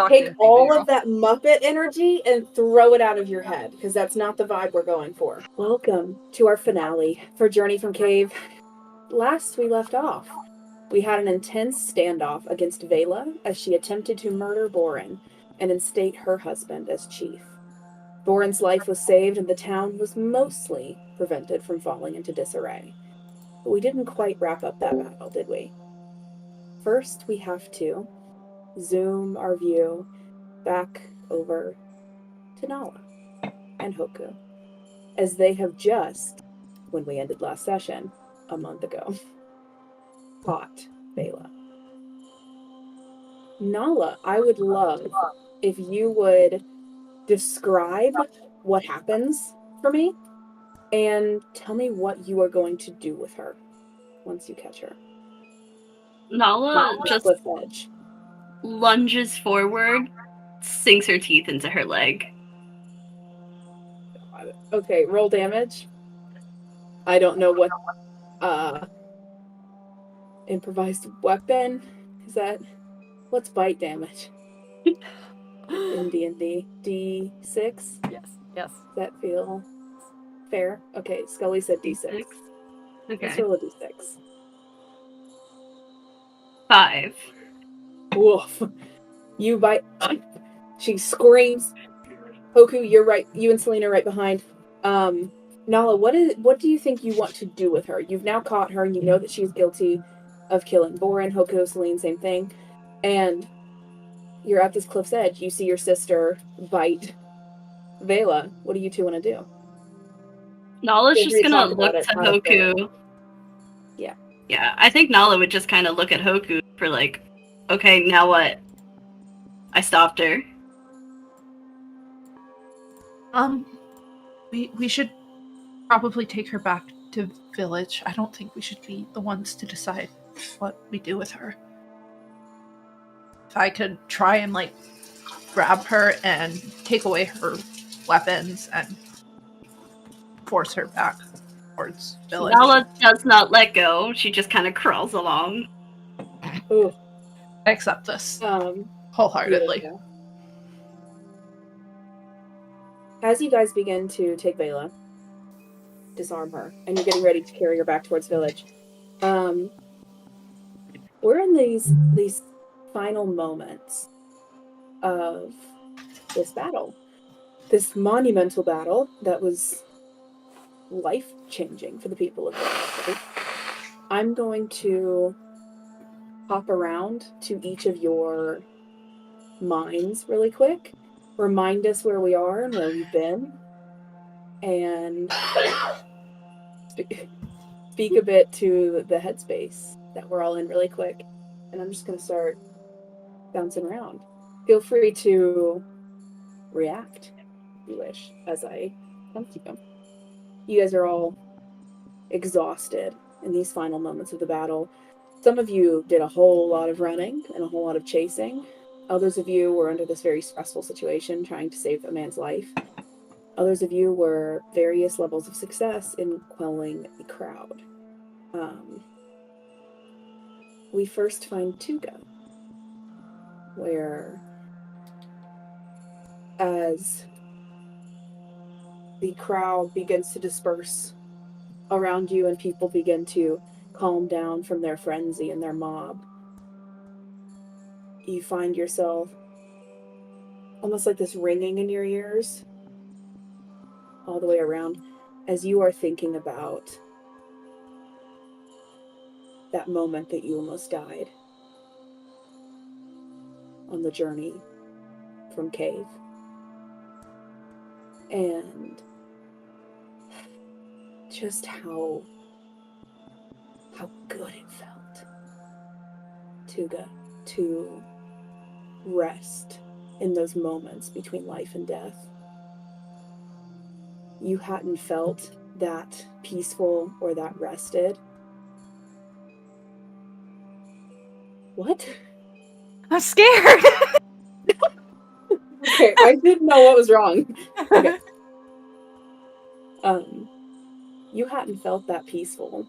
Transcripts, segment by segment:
take all of that Muppet energy and throw it out of your head, because that's not the vibe we're going for. Welcome to our finale for Journey from Cave. Last we left off, we had an intense standoff against Vela as she attempted to murder Boren and instate her husband as chief. Boren's life was saved and the town was mostly prevented from falling into disarray. But we didn't quite wrap up that battle, did we? First, we have to zoom our view back over to Nala and Hoku, as they have just, when we ended last session, a month ago, caught Vela. Nala, I would love if you would describe what happens for me and tell me what you are going to do with her once you catch her. Nala just edge. Lunges forward, sinks her teeth into her leg. Okay, roll damage. I don't know what improvised weapon is that. What's bite damage in D&D? D6? Yes. Yes. Does that feel fair? Okay, Skullie said D6. Okay. Let's roll a D6. 5. Woof. You bite. She screams. Hoku, you're right. You and Selena are right behind. Nala, what do you think you want to do with her? You've now caught her, and you know that she's guilty of killing Boren, Hoku, Selene, same thing. And you're at this cliff's edge. You see your sister bite Vela. What do you two want to do? Nala's just gonna look to Hoku. Yeah. Yeah, I think Nala would just kind of look at Hoku for like, okay, now what? I stopped her. We should probably take her back to village. I don't think we should be the ones to decide what we do with her. If I could try and like grab her and take away her weapons and force her back towards village. Nala does not let go. She just kind of crawls along. Ooh. I accept this wholeheartedly. Yeah. As you guys begin to take Vela, disarm her, and you're getting ready to carry her back towards village, we're in these final moments of this battle. This monumental battle that was life-changing for the people of Westerly. I'm going to hop around to each of your minds really quick. Remind us where we are and where we've been. And speak a bit to the headspace that we're all in really quick. And I'm just going to start bouncing around. Feel free to react, if you wish, as I come to you. You guys are all exhausted in these final moments of the battle. Some of you did a whole lot of running and a whole lot of chasing. Others of you were under this very stressful situation trying to save a man's life. Others of you were various levels of success in quelling the crowd. We first find Tuga, where as the crowd begins to disperse around you and people begin to calm down from their frenzy and their mob, you find yourself almost like this ringing in your ears all the way around as you are thinking about that moment that you almost died on the journey from Cave. And just how good it felt, Tuga, to rest in those moments between life and death. You hadn't felt that peaceful or that rested. What? I'm scared. Okay, I didn't know what was wrong. Okay. You hadn't felt that peaceful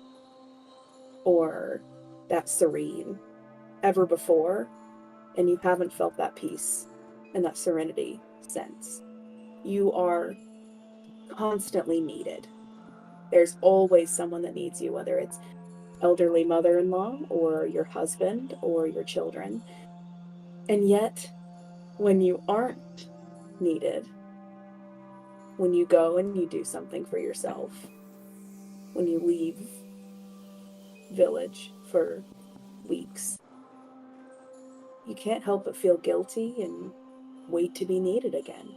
or that serene ever before, and you haven't felt that peace and that serenity sense. You are constantly needed. There's always someone that needs you, whether it's elderly mother-in-law or your husband or your children. And yet, when you aren't needed, when you go and you do something for yourself, when you leave village for weeks, you can't help but feel guilty and wait to be needed again.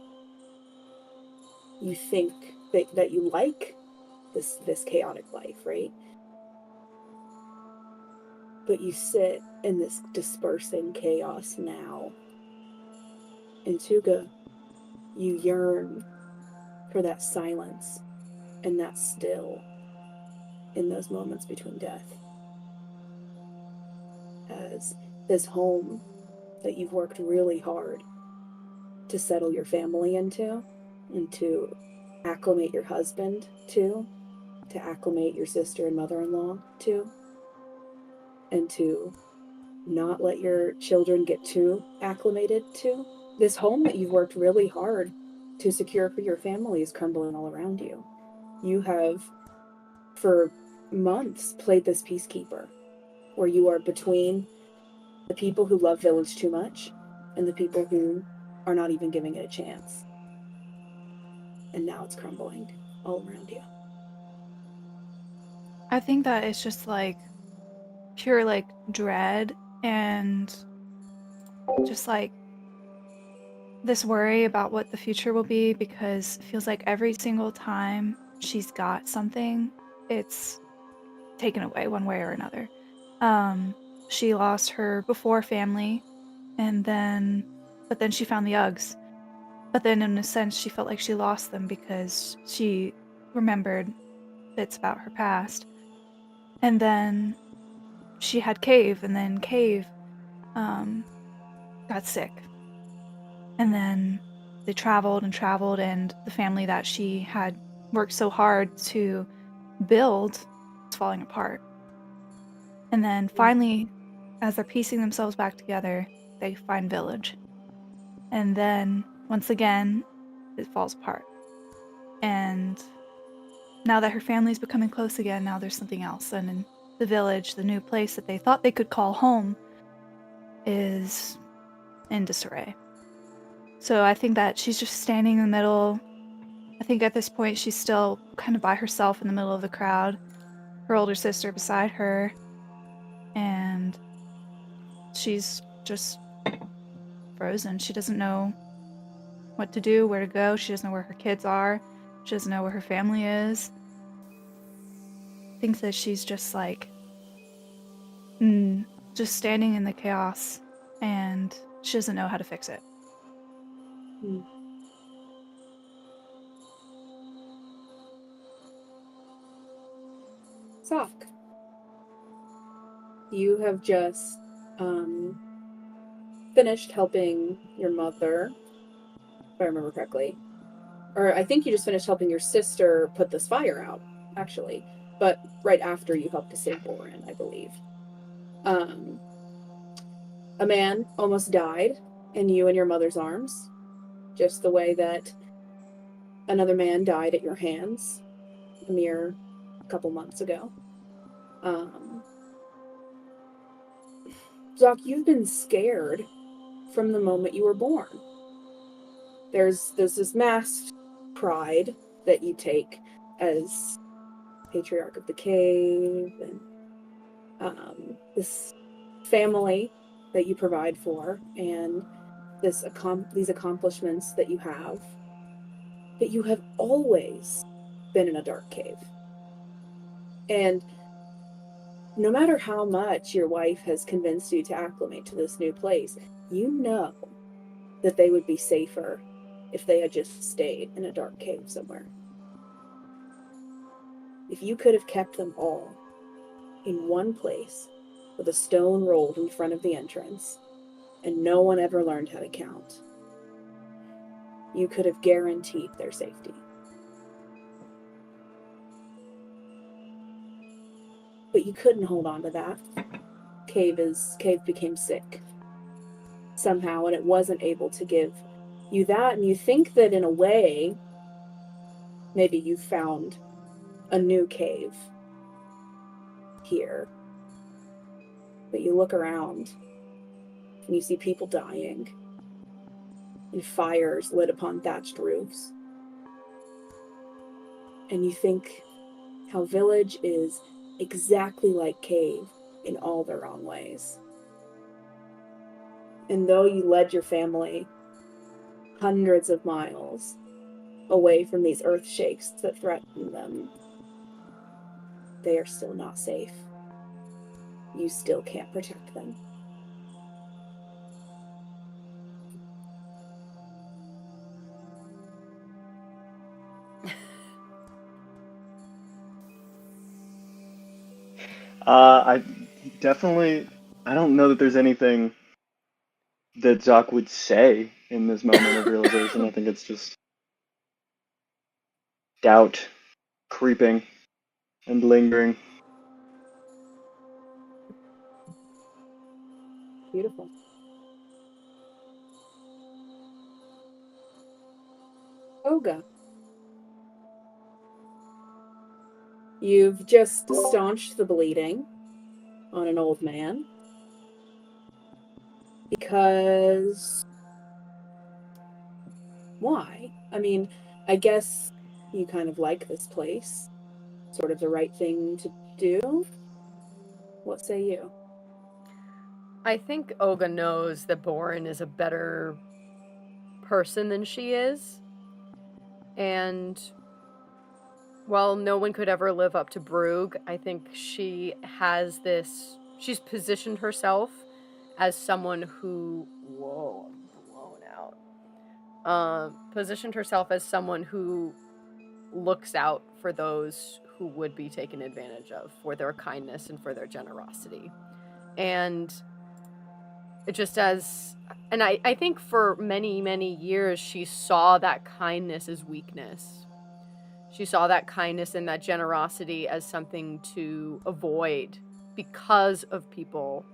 You think that you like this chaotic life, right? But you sit in this dispersing chaos now. In Tuga, you yearn for that silence and that still in those moments between death. As this home that you've worked really hard to settle your family into and to acclimate your husband to acclimate your sister and mother-in-law to, and to not let your children get too acclimated to. This home that you've worked really hard to secure for your family is crumbling all around you. You have, for months, played this peacekeeper, where you are between the people who love Village too much and the people who are not even giving it a chance. And now it's crumbling all around you. I think that it's just like pure like dread and just like this worry about what the future will be, because it feels like every single time she's got something, it's taken away one way or another. She lost her before family, and but then she found the Uggs. But then in a sense, she felt like she lost them because she remembered bits about her past. And then she had Cave, and then Cave got sick. And then they traveled and traveled, and the family that she had worked so hard to build was falling apart. And then finally, as they're piecing themselves back together, they find Village. And then, once again, it falls apart. And now that her family's becoming close again, now there's something else. And in the Village, the new place that they thought they could call home, is in disarray. So I think that she's just standing in the middle. I think at this point she's still kind of by herself in the middle of the crowd, her older sister beside her, and she's just frozen. She doesn't know what to do, where to go. She doesn't know where her kids are. She doesn't know where her family is. I think that she's just like, just standing in the chaos, and she doesn't know how to fix it. Sock, you have just finished helping your mother, if I remember correctly. Or I think you just finished helping your sister put this fire out, actually. But right after you helped to save Warren, I believe. A man almost died in you and your mother's arms, just the way that another man died at your hands a mere couple months ago. Zoc, you've been scared from the moment you were born. There's this masked pride that you take as patriarch of the cave, and this family that you provide for, and these accomplishments that you have. But you have always been in a dark cave. And no matter how much your wife has convinced you to acclimate to this new place, you know that they would be safer if they had just stayed in a dark cave somewhere. If you could have kept them all in one place with a stone rolled in front of the entrance, and no one ever learned how to count, you could have guaranteed their safety. But you couldn't hold on to that. Cave became sick. somehow, and it wasn't able to give you that. And you think that in a way, maybe you found a new cave here. But you look around and you see people dying and fires lit upon thatched roofs. And you think how village is exactly like cave in all the wrong ways. And though you led your family hundreds of miles away from these earth shakes that threaten them, they are still not safe. You still can't protect them. I don't know that there's anything that Zoc would say in this moment of realization. I think it's just doubt creeping and lingering. Beautiful. Toga. You've just staunched the bleeding on an old man. Because... why? I mean, I guess you kind of like this place. Sort of the right thing to do. What say you? I think Olga knows that Boren is a better person than she is. And while no one could ever live up to Brugh, I think she has this... she's positioned herself as someone who... Whoa, I'm blown out. Positioned herself as someone who looks out for those who would be taken advantage of, for their kindness and for their generosity. And just as... and I think for many, many years, she saw that kindness as weakness. She saw that kindness and that generosity as something to avoid because of people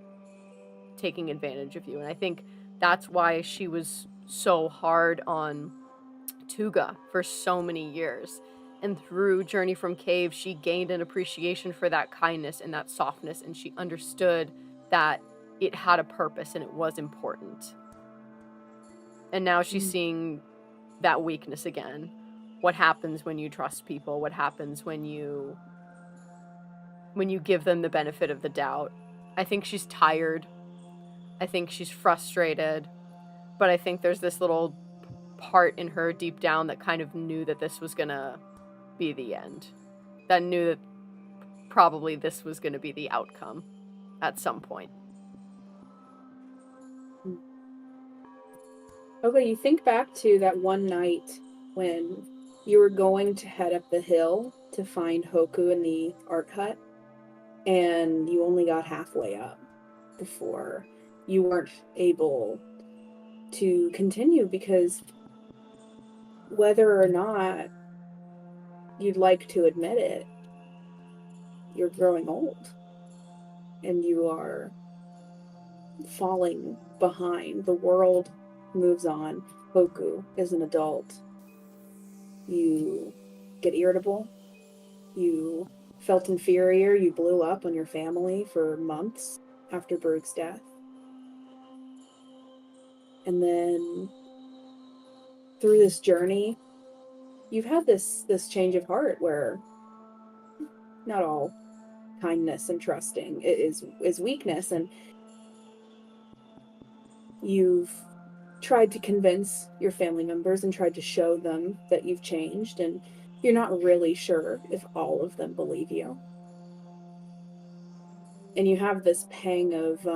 taking advantage of you. And I think that's why she was so hard on Tuga for so many years. And through Journey from Cave, she gained an appreciation for that kindness and that softness, and she understood that it had a purpose and it was important. And now she's seeing that weakness again. What happens when you trust people? What happens when you give them the benefit of the doubt? I think she's tired. I think she's frustrated. But I think there's this little part in her deep down that kind of knew that this was gonna be the end. That knew that probably this was gonna be the outcome at some point. Okay, you think back to that one night when you were going to head up the hill to find Hoku in the art hut, and you only got halfway up before you weren't able to continue because whether or not you'd like to admit it, you're growing old and you are falling behind. The world moves on. Hoku is an adult. You get irritable. You felt inferior. You blew up on your family for months after Brugh's death. And then through this journey, you've had this change of heart where not all kindness and trusting is weakness, and you've tried to convince your family members and tried to show them that you've changed, and you're not really sure if all of them believe you. And you have this pang of,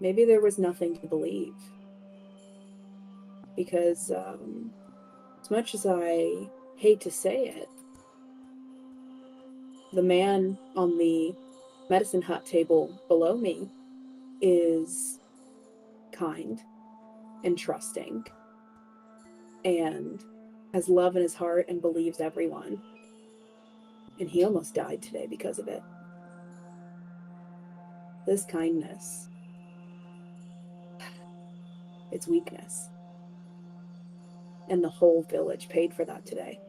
maybe there was nothing to believe. Because, as much as I hate to say it, the man on the medicine hut table below me is kind and trusting and has love in his heart and believes everyone. And he almost died today because of it. This kindness, it's weakness. And the whole village paid for that today.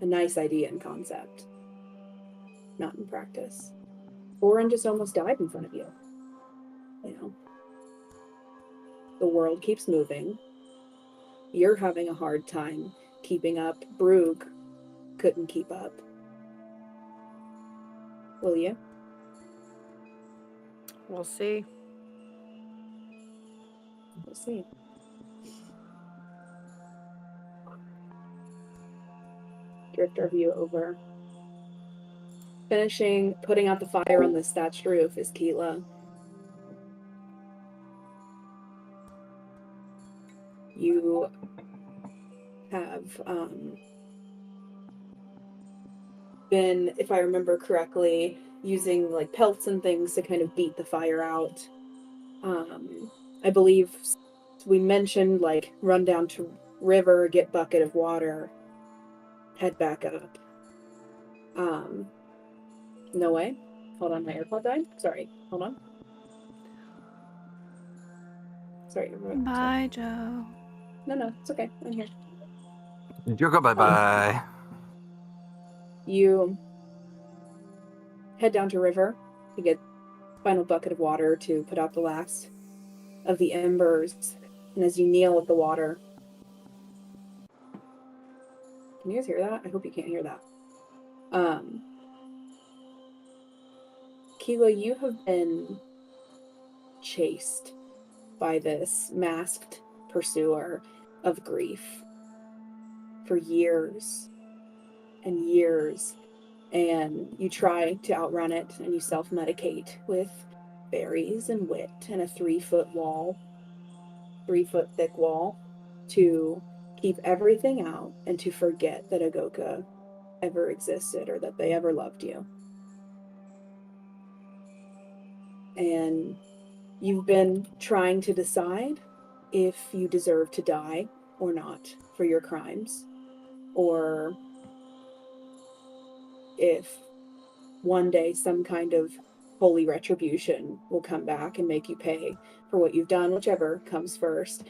A nice idea in concept, not in practice. Oren just almost died in front of you. You know, the world keeps moving. You're having a hard time keeping up. Brug couldn't keep up. Will you? We'll see. We'll see. Drift our view over. Finishing putting out the fire on this thatched roof is Qeela. You have been, if I remember correctly, using like pelts and things to kind of beat the fire out. I believe we mentioned like run down to river, get bucket of water, head back up. No way. Hold on, my AirPod died. Sorry. Hold on. Sorry. Bye, Joe. No, it's okay. I'm here. Joker, bye-bye. You head down to river to get final bucket of water to put out the last of the embers. And as you kneel at the water, can you guys hear that? I hope you can't hear that. Qeela, you have been chased by this masked pursuer of grief for years and years, and you try to outrun it, and you self-medicate with berries and wit and a 3-foot thick wall to keep everything out and to forget that Agoka ever existed or that they ever loved you. And you've been trying to decide if you deserve to die or not for your crimes, or if one day some kind of holy retribution will come back and make you pay for what you've done, whichever comes first.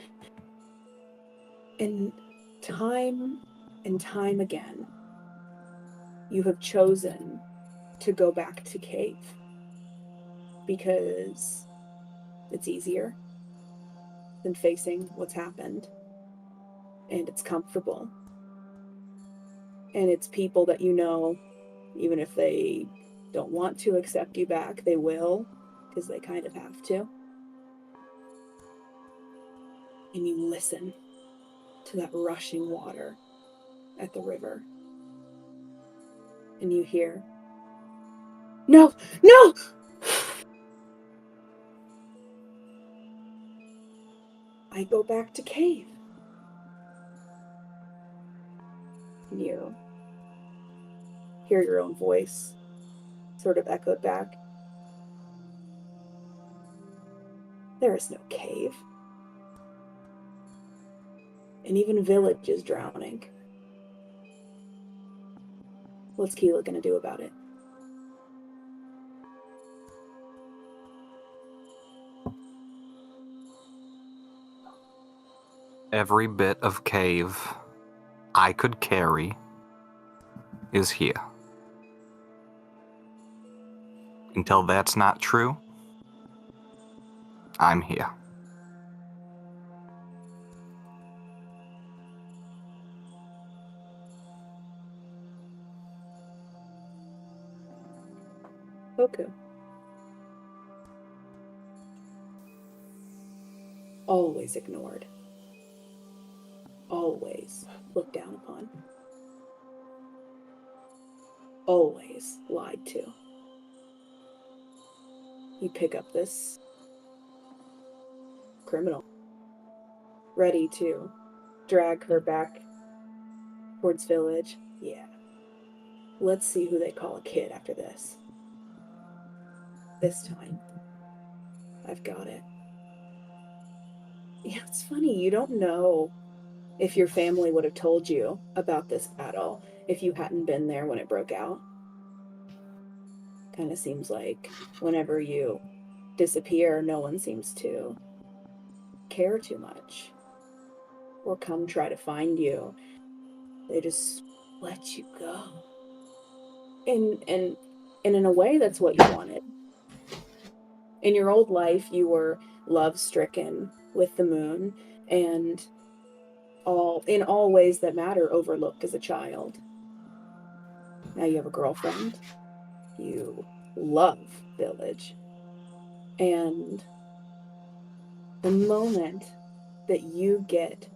And time again, you have chosen to go back to cave because it's easier than facing what's happened, and it's comfortable, and it's people that you know, even if they don't want to accept you back, they will, because they kind of have to. And you listen to that rushing water at the river, and you hear, "No! No!" I go back to cave. And you hear your own voice sort of echoed back. There is no cave. And even village is drowning. What's Qeela gonna do about it? Every bit of cave I could carry is here. Until that's not true, I'm here. Hoku. Always ignored. Always looked down upon. Always lied to. You pick up this criminal, ready to drag her back towards village. Yeah. Let's see who they call a kid after this. This time, I've got it. Yeah, it's funny, you don't know if your family would have told you about this battle if you hadn't been there when it broke out. Kind of seems like whenever you disappear, no one seems to care too much or come try to find you. They just let you go. And in a way, that's what you wanted. In your old life, you were love-stricken with the moon and in all ways that matter, overlooked as a child. Now you have a girlfriend. You love Village. And the moment that you get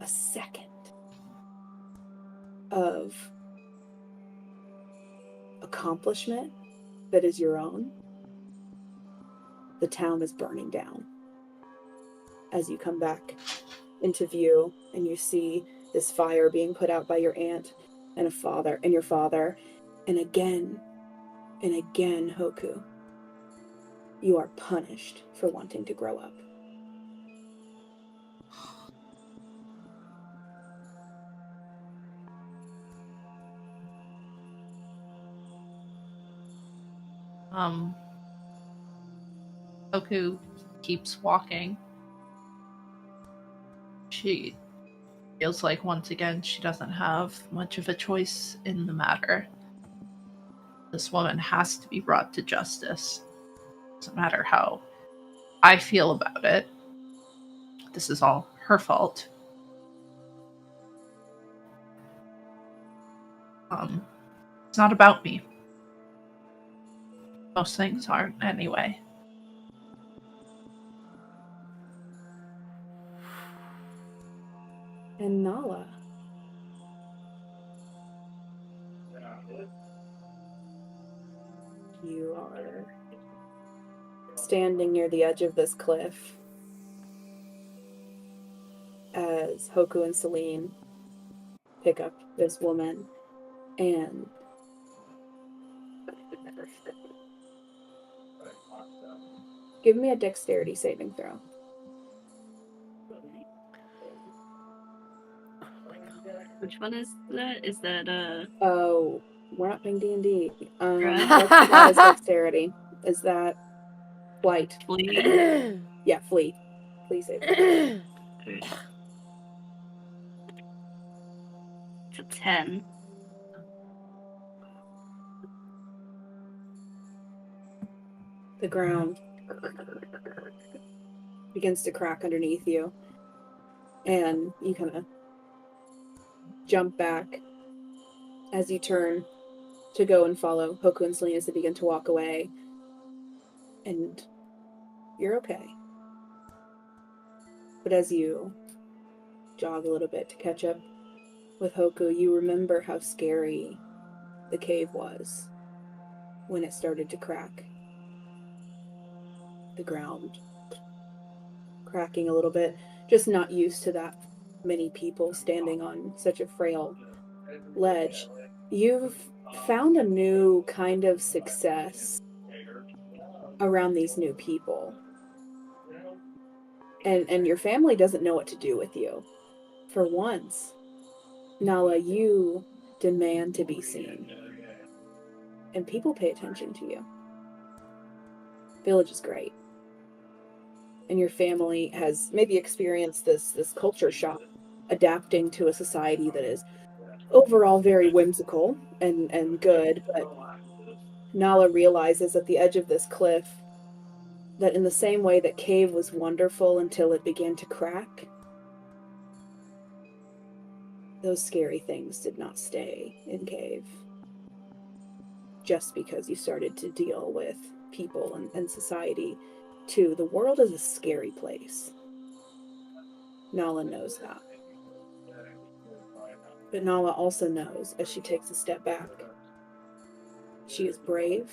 a second of accomplishment that is your own, the town is burning down. As you come back into view and you see this fire being put out by your aunt and your father, and again, Hoku, you are punished for wanting to grow up. Hoku keeps walking. She feels like once again she doesn't have much of a choice in the matter. This woman has to be brought to justice. Doesn't matter how I feel about it. This is all her fault. It's not about me. Most things aren't anyway. And Nala. You are standing near the edge of this cliff as Hoku and Celine pick up this woman and give me a dexterity saving throw. Which one is that? Is that Oh, we're not playing D&D. Right. That's not as dexterity. Is that flight? fleet? Yeah, fleet. Please save me. It's a 10. The ground begins to crack underneath you, and you kind of jump back as you turn to go and follow Hoku and Celine as they begin to walk away, and you're okay. But as you jog a little bit to catch up with Hoku, you remember how scary the cave was when it started to crack. The ground cracking a little bit, just not used to that many people standing on such a frail ledge. You've found a new kind of success around these new people. And your family doesn't know what to do with you. For once, Nala, you demand to be seen. And people pay attention to you. Village is great. And your family has maybe experienced this culture shock, adapting to a society that is overall very whimsical and good, but Nala realizes at the edge of this cliff that in the same way that Cave was wonderful until it began to crack, those scary things did not stay in Cave. Just because you started to deal with people and society too. The world is a scary place. Nala knows that. But Nala also knows, as she takes a step back, she is brave,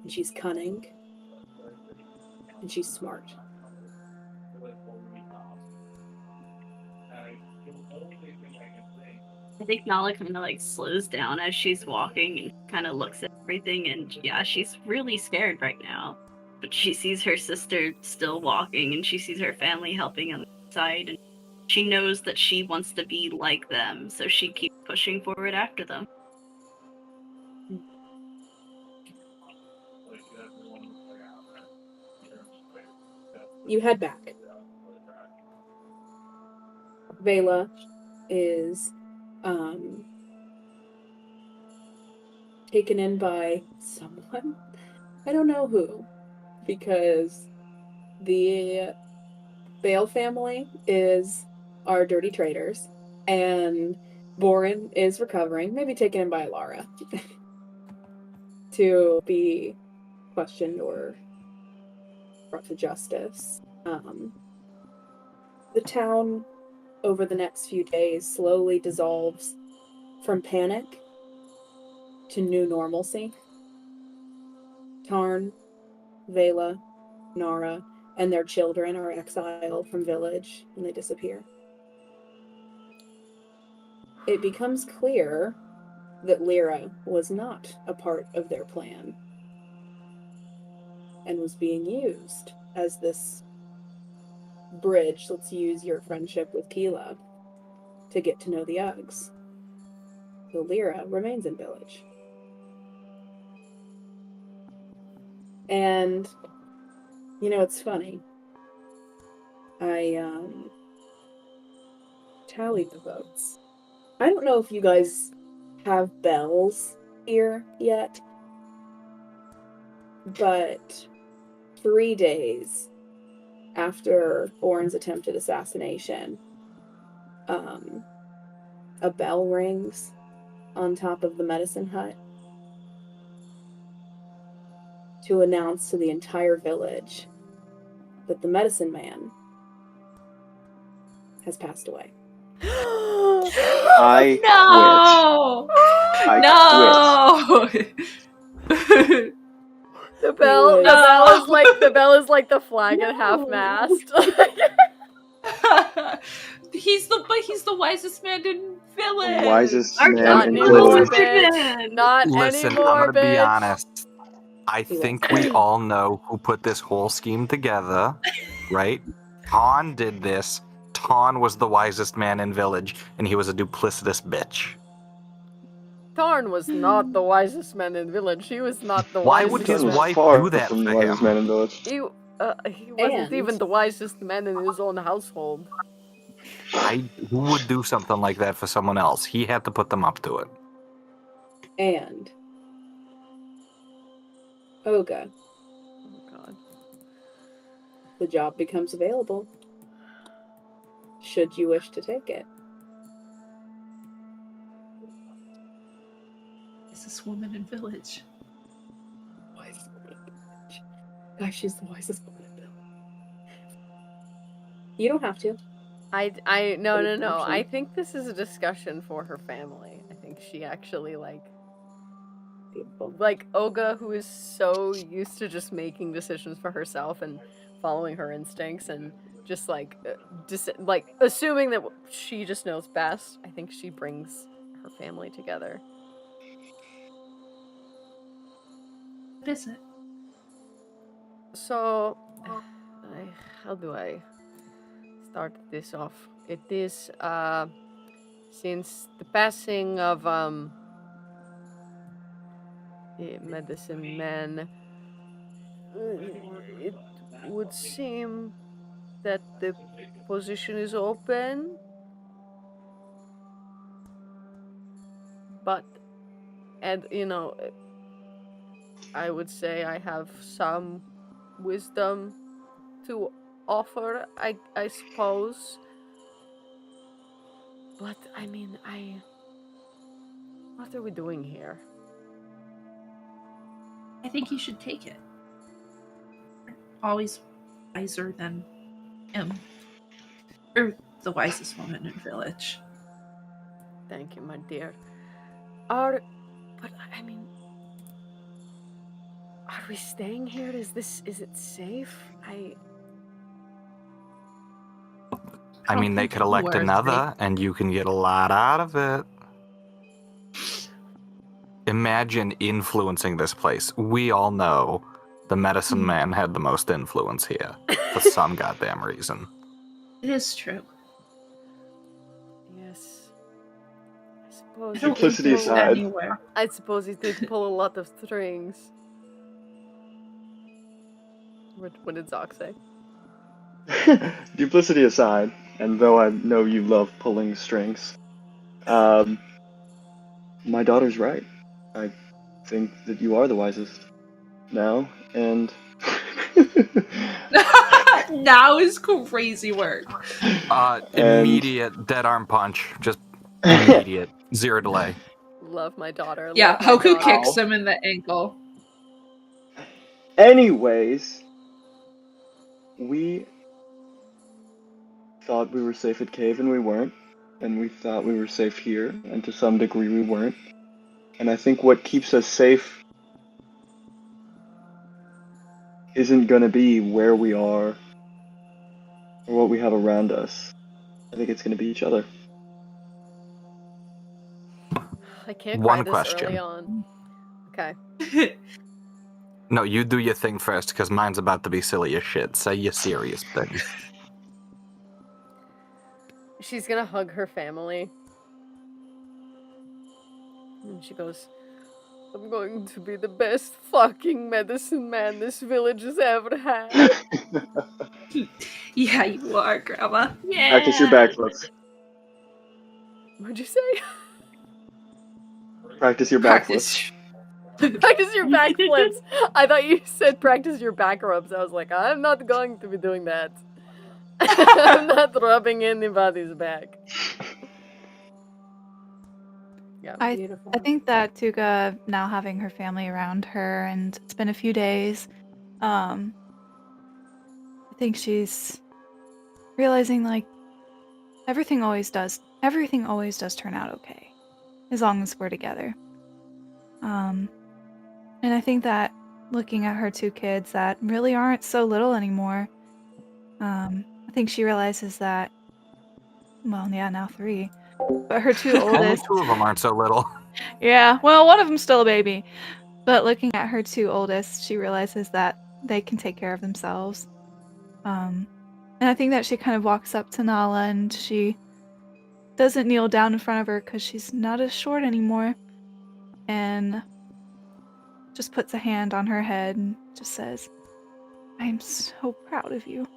and she's cunning, and she's smart. I think Nala kind of like slows down as she's walking and kind of looks at everything, and yeah, she's really scared right now. But she sees her sister still walking, and she sees her family helping on the side, and she knows that she wants to be like them, so she keeps pushing forward after them. you head back. Vela is taken in by someone. I don't know who, because the Bale family is our dirty traitors, and Boren is recovering, maybe taken in by Lara, to be questioned or brought to justice. The town, over the next few days, slowly dissolves from panic to new normalcy. Tarn, Vela, Nara, and their children are exiled from village, and they disappear. It becomes clear that Lyra was not a part of their plan and was being used as this bridge. Let's use your friendship with Qeela to get to know the Uggs. So Lyra remains in village. And, you know, it's funny. I tallied the votes. I don't know if you guys have bells here yet, but 3 days after Oren's attempted assassination, a bell rings on top of the medicine hut to announce to the entire village that the medicine man has passed away. I No! quit. No! The bell is like the flag at half No. mast. He's the wisest man in village. Wisest Our man Not in anymore, village. bitch. Not Listen, anymore, I'm gonna bitch. be honest. I He think was. we all know who put this whole scheme together, right? Ton did this. Ton was the wisest man in village, and he was a duplicitous bitch. Tarn was not the wisest man in village. He was not the Why wisest would his Ton was man. wife far do that from the for wisest him? man in village. He wasn't And- even the wisest man in his own household. Who would do something like that for someone else? He had to put them up to it. And Oga, Oh god. the job becomes available should you wish to take it. Is this woman in village? Wisest woman in village. Gosh, she's the wisest woman in village. You don't have to. No. Option. I think this is a discussion for her family. I think she actually Beautiful. like Oga, who is so used to just making decisions for herself and following her instincts and just assuming that she just knows best. I think she brings her family together. What is it? So, how do I start this off? It is since the passing of the medicine man, it would seem that the position is open, but I would say I have some wisdom to offer, I suppose. But I mean, what are we doing here? I think you should take it. Always wiser than him. Or the wisest woman in village. Thank you, my dear. Are we staying here? Is it safe? I mean, they could elect another, and you can get a lot out of it. Imagine influencing this place. We all know the medicine man had the most influence here for some goddamn reason. It is true. Yes. I suppose. I don't Simplicity think he's aside. anywhere. I suppose he did pull a lot of strings. What did Zoc say? Duplicity aside, and though I know you love pulling strings, my daughter's right. I think that you are the wisest now, and Now is crazy work. Immediate dead arm punch. Just immediate. 0 delay. Love my daughter. Yeah, love my Hoku daughter. kicks him in the ankle. Anyways, we thought we were safe at Cave and we weren't, and we thought we were safe here, and to some degree we weren't. And I think what keeps us safe isn't gonna be where we are or what we have around us. I think it's gonna be each other. I can't One cry this question. early on. Okay. No, you do your thing first, because mine's about to be silly as shit. Say your serious thing. She's gonna hug her family. And she goes, I'm going to be the best fucking medicine man this village has ever had. Yeah, you are, Grandma. Yeah. Practice your backflips. What'd you say? Practice your backflips. Practice. Practice your backflips. I thought you said practice your back rubs. I was like, I'm not going to be doing that. I'm not rubbing anybody's back. Yeah. Beautiful. I think that Tuga, now having her family around her, and it's been a few days, I think she's realizing, like, everything always does turn out okay, as long as we're together. And I think that looking at her 2 kids that really aren't so little anymore, I think she realizes that, well, yeah, now 3, but her 2 Only oldest, 2 of them aren't so little. yeah, well, one of them's still a baby. But looking at her 2 oldest, she realizes that they can take care of themselves. And I think that she kind of walks up to Nala, and she doesn't kneel down in front of her because she's not as short anymore. And just puts a hand on her head and just says, I'm so proud of you.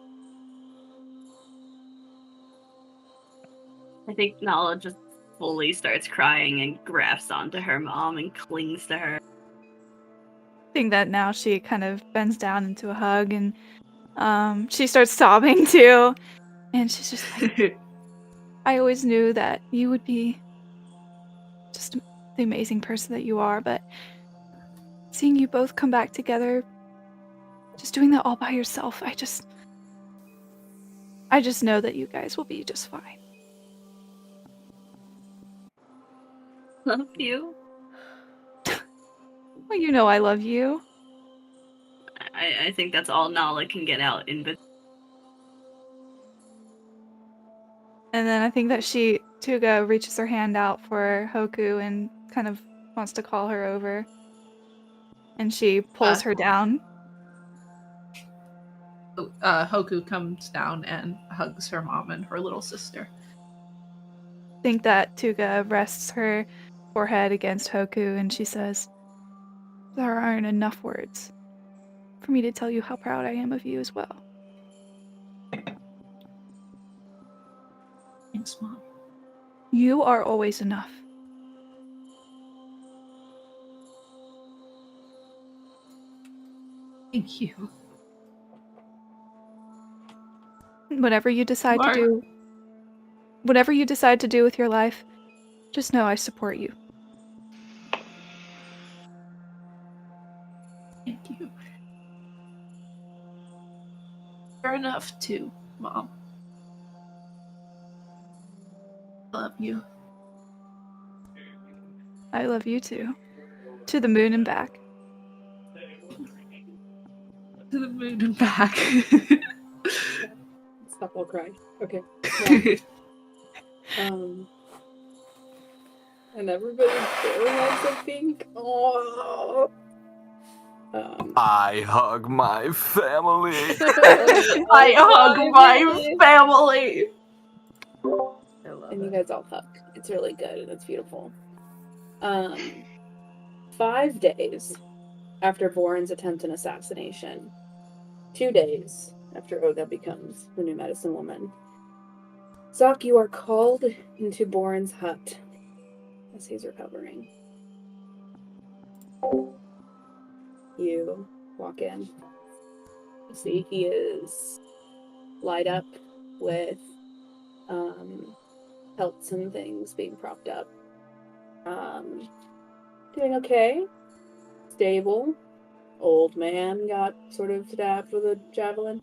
I think Nala just fully starts crying and grabs onto her mom and clings to her. I think that now she kind of bends down into a hug, and she starts sobbing too. And she's just like, I always knew that you would be just the amazing person that you are, but seeing you both come back together, just doing that all by yourself, I just know that you guys will be just fine. Love you. Well, you know I love you. I think that's all Nala can get out in between. And then I think that Tuga reaches her hand out for Hoku and kind of wants to call her over. And she pulls her down. Hoku comes down and hugs her mom and her little sister. I think that Tuga rests her forehead against Hoku, and she says, there aren't enough words for me to tell you how proud I am of you as well. Thanks, Mom. You are always enough. Thank you. Whatever you decide Mark. to do with your life, just know I support you. Thank you. You're enough too, Mom. I love you. I love you too. To the moon and back. To the moon and back. Stop, I'll cry. Okay. And everybody's there has a pink. Oh. I hug my family. I hug my family. I love And you it. guys all hug. It's really good and it's beautiful. 5 days after Voren's attempt and assassination, 2 days after Oga becomes the new medicine woman. Zoc, you are called into Boren's hut as he's recovering. You walk in. You see he is light up with pelts and things being propped up. Doing okay. Stable. Old man got sort of stabbed with a javelin.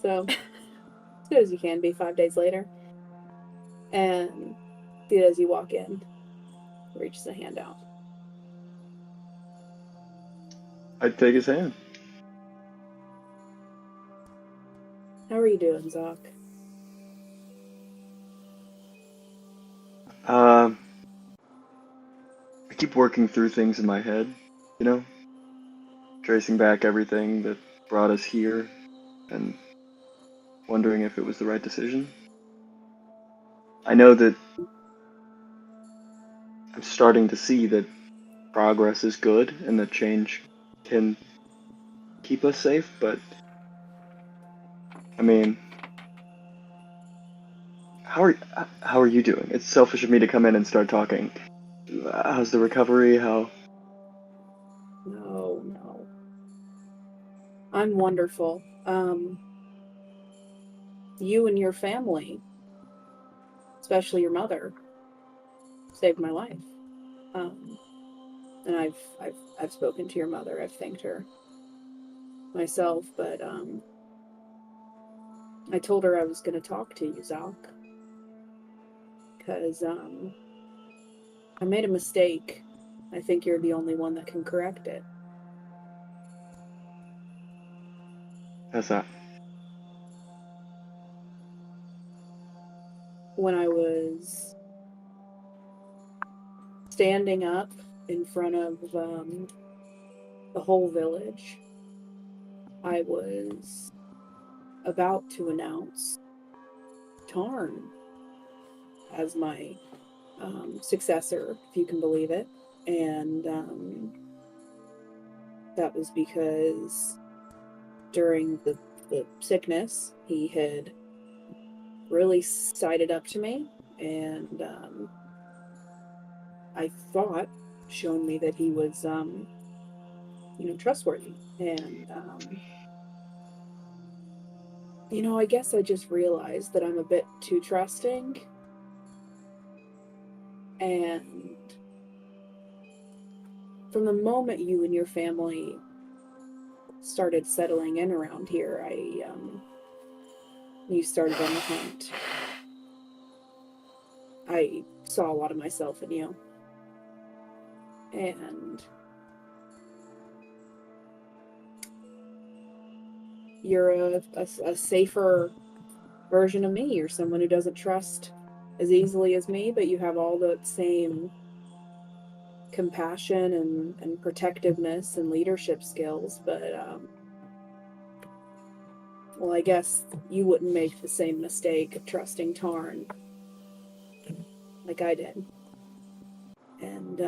So, as good as you can be 5 days later. And as you walk in, reaches a hand out. I'd take his hand. How are you doing, Zoc? I keep working through things in my head, you know? Tracing back everything that brought us here and wondering if it was the right decision. I know that I'm starting to see that progress is good and that change can keep us safe, but I mean, how are you doing? It's selfish of me to come in and start talking. How's the recovery? How? No. I'm wonderful. You and your family, especially your mother, saved my life. And I've spoken to your mother. I've thanked her myself, but I told her I was going to talk to you, Zoc, because I made a mistake. I think you're the only one that can correct it. How's that? When I was standing up in front of the whole village, I was about to announce Tarn as my successor, if you can believe it. And that was because during the sickness, he had really sided up to me and I thought shown me that he was trustworthy. And I guess I just realized that I'm a bit too trusting. And from the moment you and your family started settling in around here, you started on the hunt. I saw a lot of myself in you. And you're a safer version of me. You're someone who doesn't trust as easily as me, but you have all the same compassion and protectiveness and leadership skills. But well, I guess you wouldn't make the same mistake of trusting Tarn like I did. And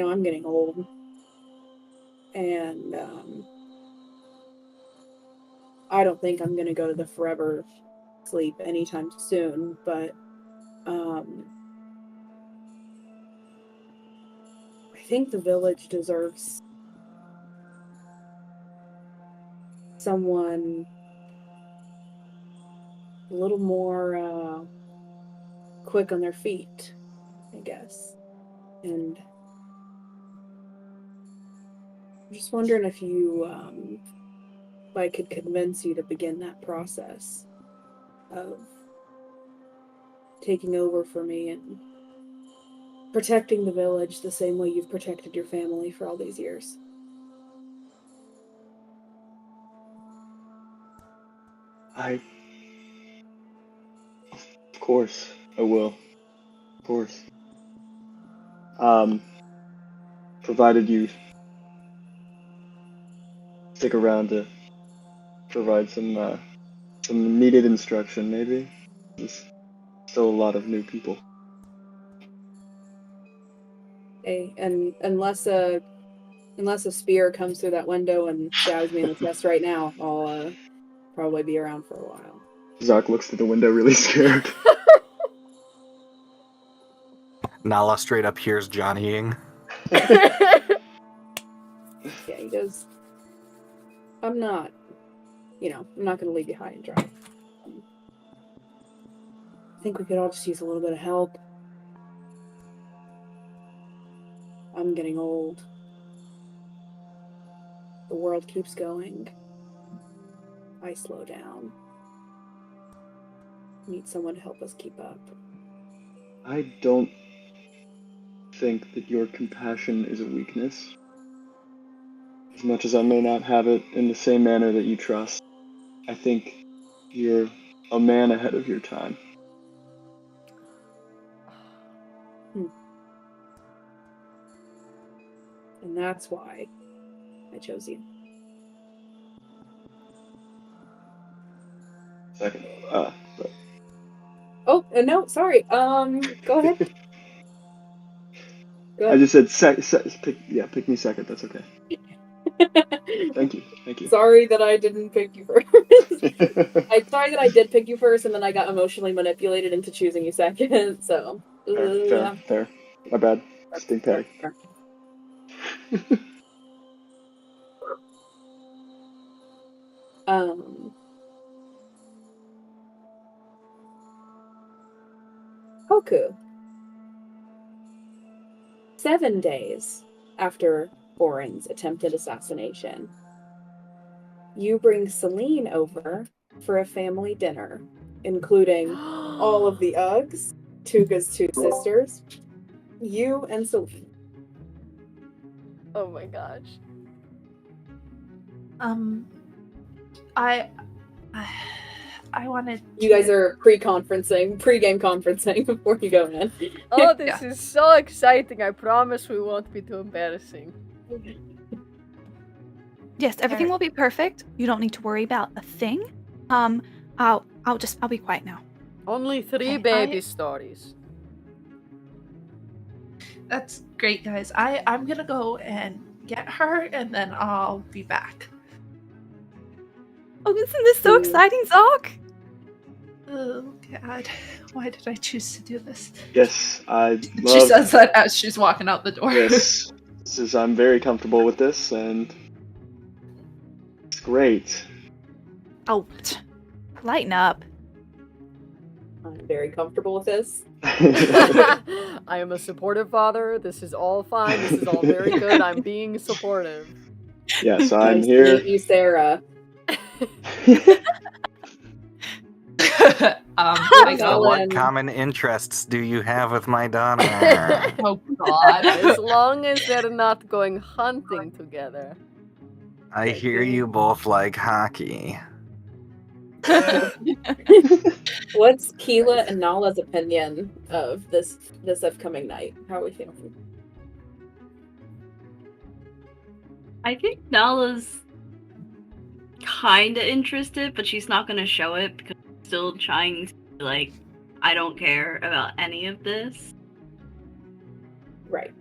I'm getting old, and I don't think I'm gonna go to the forever sleep anytime soon, but I think the village deserves someone a little more quick on their feet, I guess. And I'm just wondering if I could convince you to begin that process of taking over for me and protecting the village the same way you've protected your family for all these years. Of course, I will. Of course. Provided you stick around to provide some needed instruction, maybe. There's still a lot of new people. Okay, and unless a Unless a spear comes through that window and stabs me in the chest right now, I'll probably be around for a while. Zoc looks through the window really scared. Nala straight up hears Johnnying. Yeah, he goes, I'm not going to leave you high and dry. I think we could all just use a little bit of help. I'm getting old. The world keeps going. I slow down. Need someone to help us keep up. I don't think that your compassion is a weakness. As much as I may not have it in the same manner that you trust, I think you're a man ahead of your time. And that's why I chose you. Second. Oh, no, sorry. Go ahead. Go I ahead. just said pick me second. That's okay. Thank you. Sorry that I didn't pick you first. I'm sorry that I did pick you first, and then I got emotionally manipulated into choosing you second. So, Fair. My bad. Just being petty. Hoku. 7 days after Oren's attempted assassination, you bring Celine over for a family dinner, including all of the Uggs, Tuga's 2 sisters, you and Celine. Oh my gosh. I wanted. You guys are pre-game conferencing before you go in. Oh, this is so exciting. I promise we won't be too embarrassing. Yes, everything will be perfect. You don't need to worry about a thing. I'll be quiet now. Only 3 baby stories. That's great, guys. I'm gonna go and get her, and then I'll be back. Oh, isn't this so exciting, Zoc? Oh, God. Why did I choose to do this? Yes, She says that as she's walking out the door. Yes, I'm very comfortable with this, and it's great. Oh, lighten up. I'm very comfortable with this. I am a supportive father. This is all fine. This is all very good. I'm being supportive. Yes, I'm Nice here. to meet you, Sarah. What common interests do you have with my daughter? Oh, God. As long as they're not going hunting together. I hear you both like hockey. What's Qeela and Nala's opinion of this upcoming night? How are we feeling? I think Nala's kinda interested, but she's not gonna show it because she's still trying to I don't care about any of this. Right.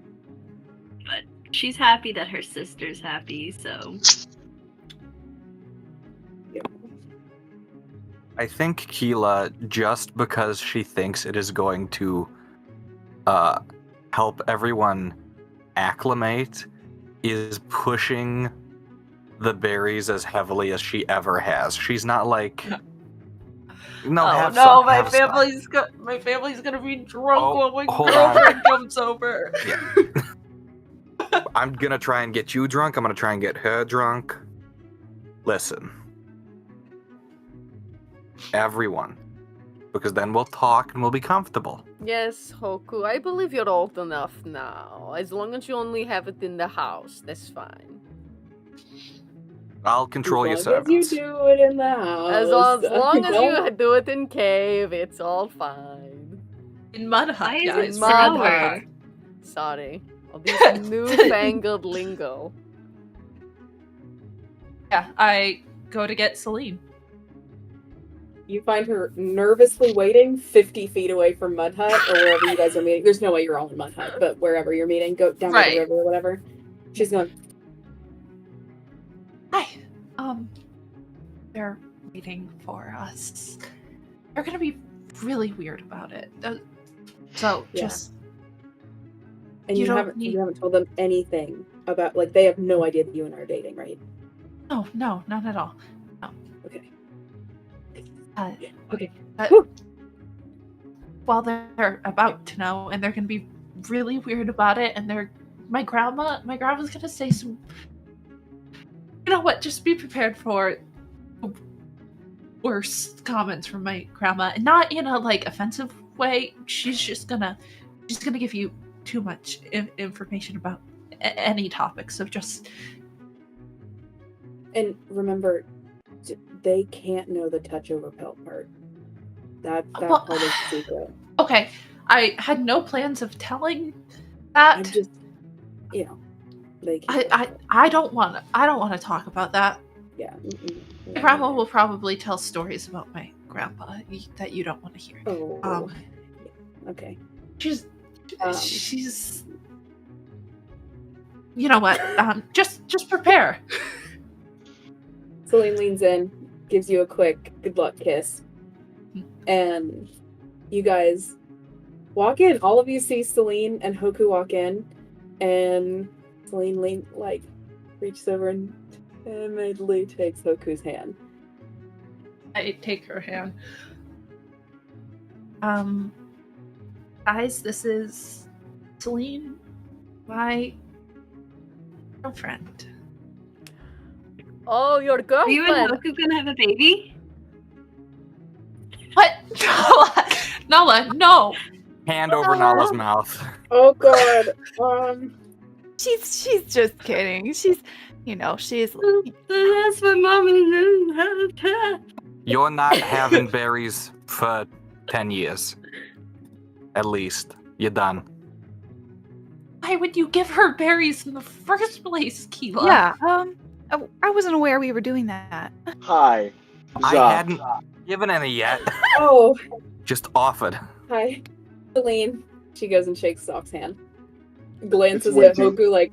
But she's happy that her sister's happy, so I think Qeela, just because she thinks it is going to help everyone acclimate, is pushing the berries as heavily as she ever has. She's not like, my family's gonna be drunk when my hold girlfriend comes over. Yeah. I'm gonna try and get you drunk. I'm gonna try and get her drunk. Listen. Everyone. Because then we'll talk and we'll be comfortable. Yes, Hoku, I believe you're old enough now. As long as you only have it in the house, that's fine. I'll control your As long as servants. you do it in the house. As long as you do it in cave, it's all fine. In Mud Hut, Why is guys. it Mud sour? Hut. Sorry. All this newfangled lingo. Yeah, I go to get Celine. You find her nervously waiting 50 feet away from Mud Hut, or wherever you guys are meeting. There's no way you're all in Mud Hut, but wherever you're meeting, go down by the Right. river or whatever. She's going, Hi. They're waiting for us. They're gonna be really weird about it. So Yeah. just And You you don't haven't need- you haven't told them anything about, like, they have no idea that you and I are dating, right? no, not at all. Okay. Okay. Well, they're about to know, and they're gonna be really weird about it. And my grandma's gonna say some. You know what? Just be prepared for worse comments from my grandma, and not in a like offensive way. She's gonna give you too much information about any topic. So just And remember, they can't know the touch over pelt part. That Well, part is secret. okay. I had no plans of telling that. I'm just, they can't. I don't want to talk about that. Yeah. My grandma will probably tell stories about my grandpa that you don't want to hear. Oh. Okay. She's you know what? Just prepare. Celine leans in, gives you a quick good luck kiss, and you guys walk in. All of you see Celine and Hoku walk in, and Celine reaches over and timidly takes Hoku's hand. I take her hand. Guys, this is Celine, my girlfriend. Oh, your Are girlfriend. you and Hoku gonna have a baby? What? Nola, no. Hand over Nala's mouth. Oh god. She's just kidding. She's That's what Mama knew. You're not having berries for 10 years. At least. You're done. Why would you give her berries in the first place, Qeela? Yeah. I wasn't aware we were doing that. Hi. I Zah. hadn't given any yet. Oh, Just offered. hi. Celine. She goes and shakes Sock's hand. Glances It's way at too- Hoku like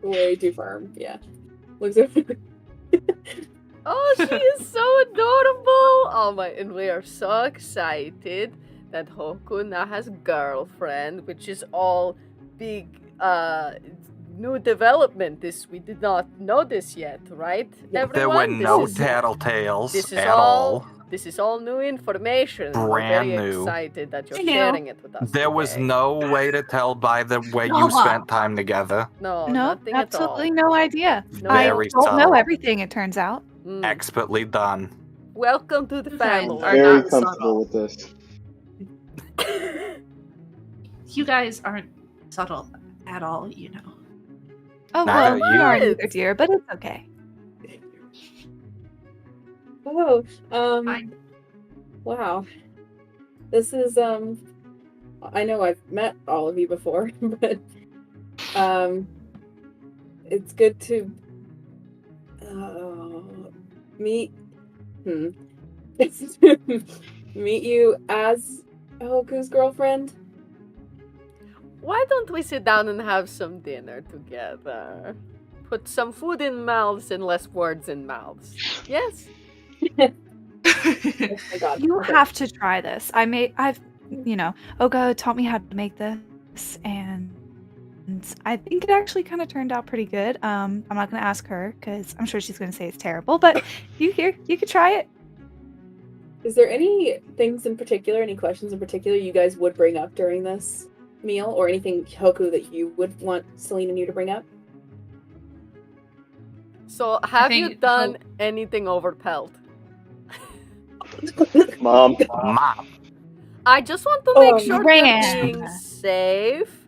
way too firm. Yeah. Looks over. Oh, she is so adorable. Oh my, and we are so excited that Hoku now has a girlfriend, which is all big new development. We did not know this yet, right? Yeah. Everyone? There were This no is- tattletales this is at all- all. This is all new information. We're Brand very new. excited that you're I know. sharing it with us. There was today. no way to tell by the way you Nala. spent time together. No, No, nothing absolutely at all. no idea. No. I Very don't know subtle. everything, it turns out. Mm. Expertly done. Welcome to the You guys family. are Very not comfortable with this. You guys aren't subtle at all, you know. Oh, Neither well, you. you aren't either, dear, but it's okay. Oh, Fine. wow. This is, I know I've met all of you before, but, it's good to, meet, meet you as Hoku's girlfriend. Why don't we sit down and have some dinner together? Put some food in mouths and less words in mouths. Yes? Oh my god. You Okay. have to try this. Oga taught me how to make this, and I think it actually kind of turned out pretty good. I'm not going to ask her, because I'm sure she's going to say it's terrible, but you could try it. Is there any things in particular, any questions in particular you guys would bring up during this meal, or anything, Hoku, that you would want Celine and you to bring up? So, have you think done anything over pelt? Mom. Mom. I just want to make Oh, sure Ran. that being safe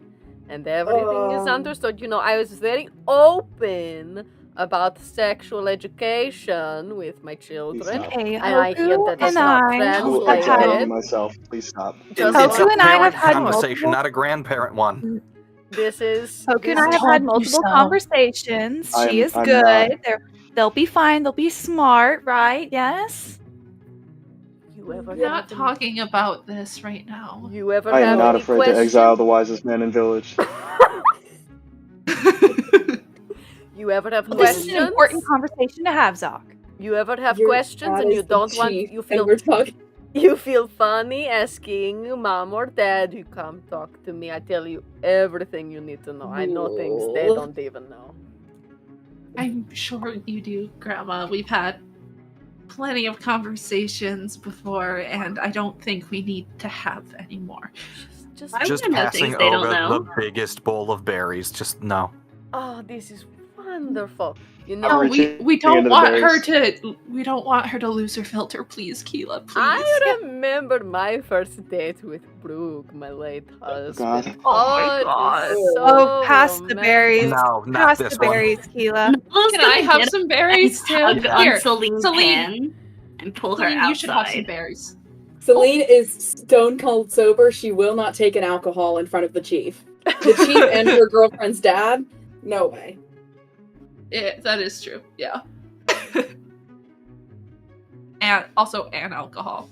and everything is Oh. understood. You know, I was very open about sexual education with my children. Stop. Hey, And I hear Hoku that and it's not I translated. I'm have telling had, myself, please stop. Just It's a Hoku and I have parent had conversation, multiple- not a grandparent one. This is... Hoku and this I is- have had told you multiple so. conversations. She is I'm good. They'll be fine. They'll be smart, right? Yes. You ever We're not have talking about this right now. You ever I have am not any afraid questions? to exile the wisest man in village. You ever have This questions? is an important conversation to have, Zoc. You ever have Your questions dad and you is the don't want chief, you and feel we're talking. you feel funny asking mom or dad, you come talk to me. I tell you everything you need to know. I know things they Ooh. don't even know. I'm sure you do, Grandma. We've had plenty of conversations before, and I don't think we need to have any more. Just I Just wanna know passing things they don't Olga know. the biggest bowl of berries. Just no. oh, this is wonderful. You No, know, reaching we don't into the want her berries. to. We don't want her to lose her filter, please, Qeela. Please. I remember my first date with Brooke, my late husband. God. Oh my it was God. so Oh, pass the romantic. berries. No, not Pass this the one. berries, Keela. Nala's Can I gonna have get some up berries and too? tug on Here, Celine's Celine. hand and pull her Celine, you should have some outside. berries. Celine is stone cold sober. She will not take an alcohol in front of the chief. The chief and her girlfriend's dad? No way. Yeah, that is true. Yeah. And also an alcohol.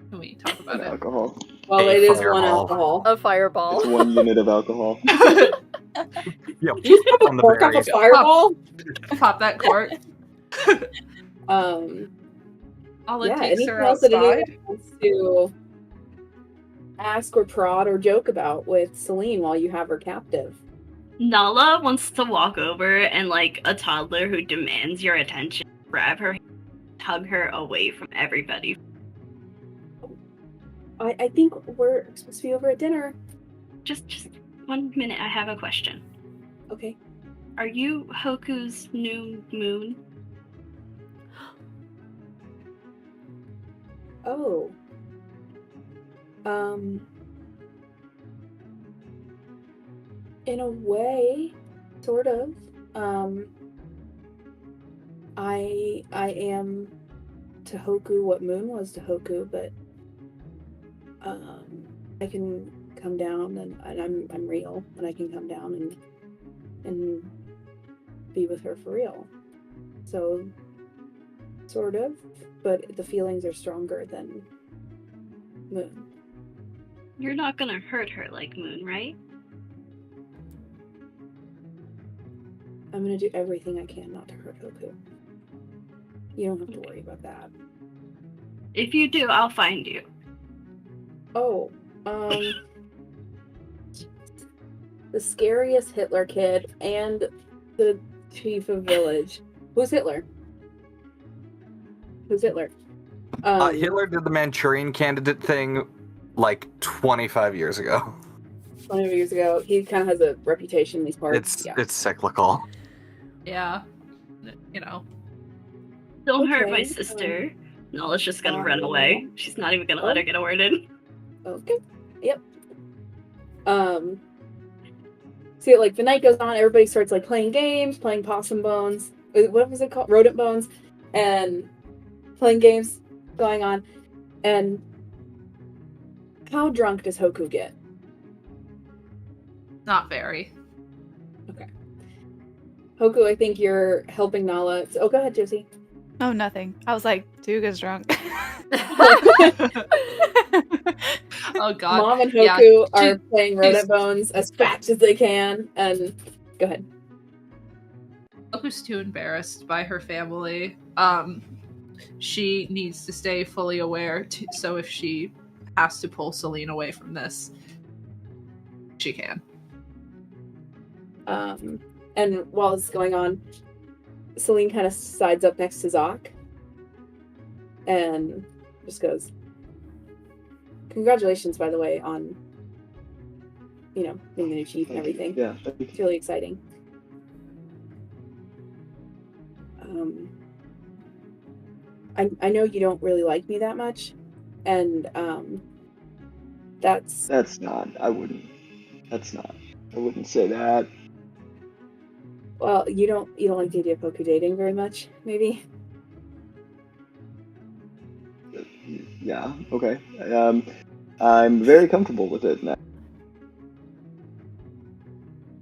Can we talk about And it? alcohol. Well, A it is one fireball. alcohol. A fireball. It's 1 unit of alcohol. Yep. You just pop On a the cork off a berries. fireball? Pop that cork. All it Yeah, takes anything her else that anyone outside. wants to ask or prod or joke about with Celine while you have her captive? Nala wants to walk over and, like a toddler who demands your attention, grab her, tug her away from everybody. I think we're supposed to be over at dinner. Just 1 minute, I have a question. Okay. Are you Hoku's new moon? Oh. In a way, sort of. I am to Hoku what Moon was to Hoku, but I can come down and I'm real, and I can come down and be with her for real. So sort of, but the feelings are stronger than Moon. You're not gonna hurt her like Moon, right? I'm gonna do everything I can not to hurt Hoku. You don't have to worry about that. If you do, I'll find you. Oh, the scariest Hitler kid and the chief of village. Who's Hitler? Who's Hitler? Hitler did the Manchurian Candidate thing like 25 years ago. 20 years ago. He kind of has a reputation in these parts. It's cyclical. Yeah. You know. Don't hurt my Okay, sister. Nala's just gonna run away. She's not even gonna let her get a word in. Okay. Yep. See, like the night goes on, everybody starts like playing games, playing possum bones. What was it called? Rodent bones, and playing games going on. And how drunk does Hoku get? Not very. Okay. Hoku, I think you're helping Nala. Oh, go ahead, Josie. Oh, nothing. I was like, Tuga's drunk. Oh God. Mom and Yeah, Hoku are she- playing rodent bones as fast as they can. And go ahead. Hoku's too embarrassed by her family. She needs to stay fully aware, so if she has to pull Celine away from this, she can. And while this is going on, Celine kind of sides up next to Zoc and just goes, "Congratulations, by the way, on, being the new chief and everything. Yeah, thank you. It's really exciting. I know you don't really like me that much, and that's That's not. I wouldn't. That's not. I wouldn't say that. well, you don't like the idea of Hoku dating very much, maybe. Yeah. Okay. I'm very comfortable with it now.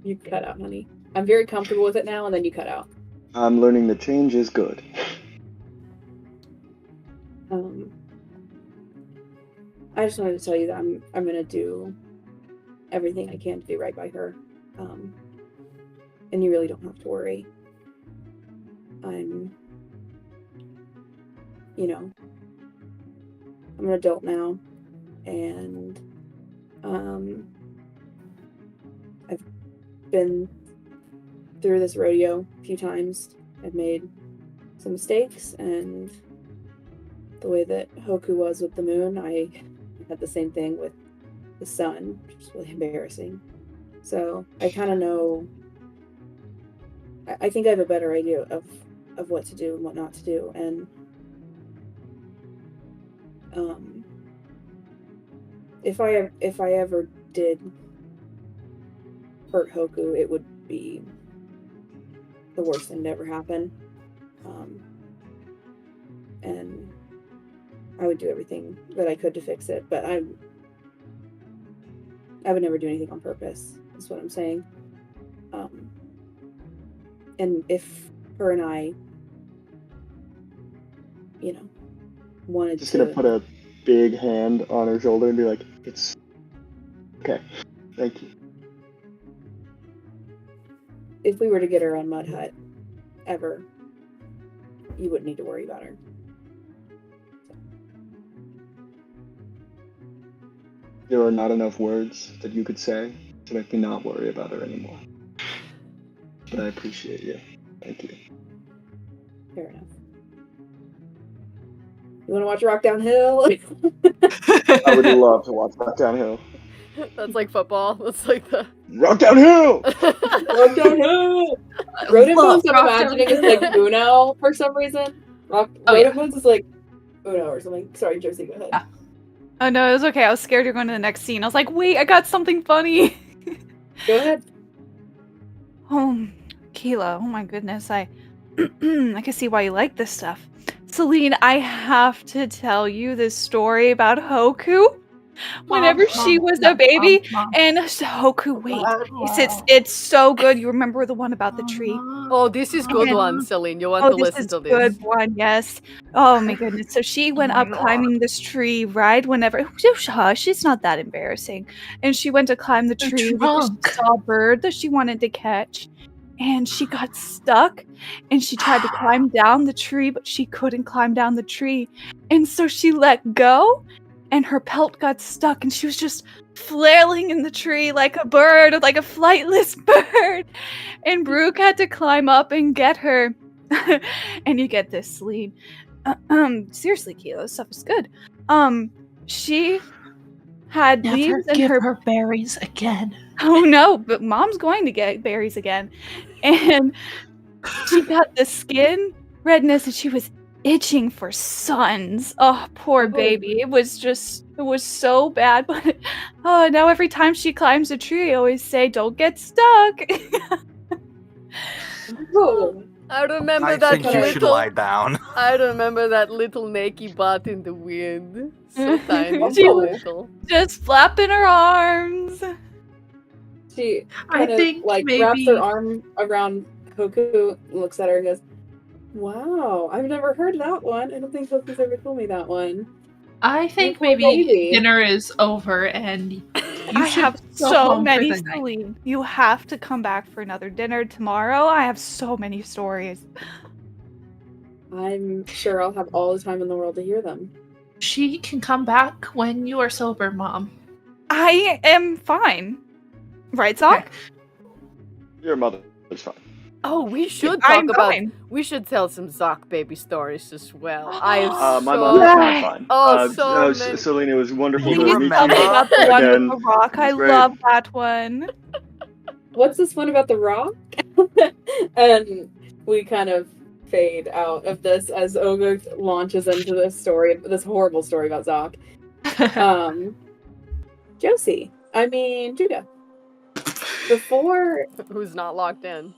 You cut out, honey. I'm very comfortable with it now, and then you cut out. I'm learning that change is good. I just wanted to tell you that I'm gonna do everything I can to do right by her, and you really don't have to worry. I'm an adult now, and I've been through this rodeo a few times. I've made some mistakes, and the way that Hoku was with the moon, I had the same thing with the sun, which is really embarrassing. So I kind of know. I think I have a better idea of what to do and what not to do, and if I ever did hurt Hoku, it would be the worst thing to ever happen. And I would do everything that I could to fix it, but I would never do anything on purpose, is what I'm saying. And if her and I, wanted Just to... gonna put a big hand on her shoulder and be like, it's okay. Thank you. If we were to get her on Mud Hut, ever, you wouldn't need to worry about her. There are not enough words that you could say to make me not worry about her anymore. But I appreciate you. Thank you. Fair enough. You want to watch Rock Downhill? I would love to watch Rock Downhill. That's like football. That's like the Rock Downhill! Rock Downhill! Rodent Moons, I'm imagining is like Uno for some reason. Rodent Moons is like Uno or something. Sorry, Josie, go ahead. Yeah. Oh no, it was okay. I was scared you're going to the next scene. I was like, wait, I got something funny. Go ahead. Oh, Qeela, oh my goodness, I can see why you like this stuff. Celine, I have to tell you this story about Hoku. Whenever she was a baby, and Hoku, wait, it's so good. You remember the one about the tree? Oh, this is good one, Celine. You want to listen to this? Good one, yes. Oh my goodness. So she went up climbing this tree, right? Whenever, hush, it's not that embarrassing. And she went to climb the tree because she saw a bird that she wanted to catch. And she got stuck, and she tried to climb down the tree, but she couldn't climb down the tree. And so she let go, and her pelt got stuck, and she was just flailing in the tree like a bird, like a flightless bird. And Brooke had to climb up and get her. And you get this, Celine. Seriously, Qeela, this stuff is good. She had leaves in her berries again. Oh no, but Mom's going to get berries again. And she got the skin redness and she was itching for suns. Oh, poor baby. It was so bad. But now every time she climbs a tree, I always say, don't get stuck. Oh. I remember I that think you should lie down. I remember that little naked butt in the wind. So tiny, She so was little. just flapping her arms. She I kind of think wraps her maybe- arm around Hoku, looks at her and goes, "Wow, I've never heard that one. I don't think Hoku's ever told me that one." I think poor maybe baby. dinner is over and you I should have go so home many, for the night. Celine. You have to come back for another dinner tomorrow. I have so many stories. I'm sure I'll have all the time in the world to hear them. She can come back when you are sober, Mom. I am fine. Right, Zoc? Okay. Your mother is fine. Oh, we should I'm talk about. fine. We should tell some Zoc baby stories as well. I am My so. mother's not fine. Oh, so many. Celine, it was wonderful You to meet remember- Tell me about the one again. with the rock. I It's great. love that one. What's this one about the rock? And we kind of fade out of this as Oga launches into this horrible story about Zoc. Josie, Tuga. Who's not locked in?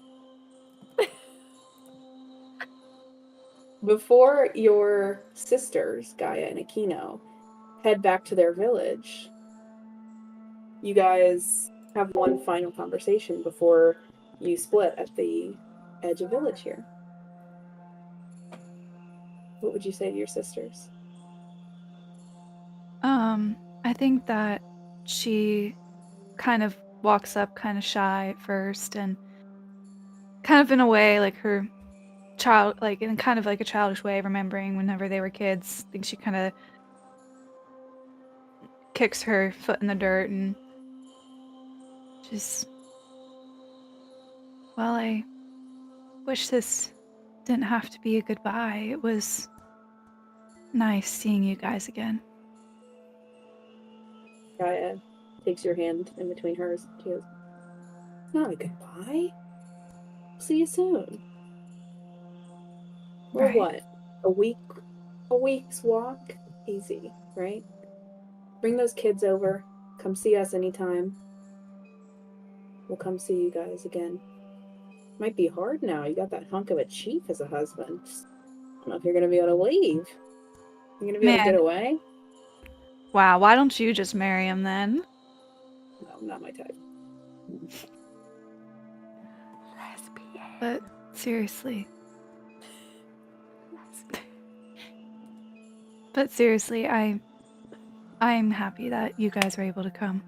Before your sisters, Gaia and Aquino, head back to their village, you guys have one final conversation before you split at the edge of village here. What would you say to your sisters? I think that she kind of walks up kind of shy at first and kind of in a way like her child, like in kind of like a childish way, remembering whenever they were kids. I think she kind of kicks her foot in the dirt and just, well, I wish this didn't have to be a goodbye. It was nice seeing you guys again. Gaia takes your hand in between hers. She goes, "It's not a goodbye. See you soon." Or Right. what? A week's walk? Easy, right? Bring those kids over. Come see us anytime. We'll come see you guys again. Might be hard now. You got that hunk of a chief as a husband. I don't know if you're gonna be able to leave. You're gonna be able to get away? Wow, why don't you just marry him then? No, not my type. But seriously. But seriously, I'm happy that you guys were able to come.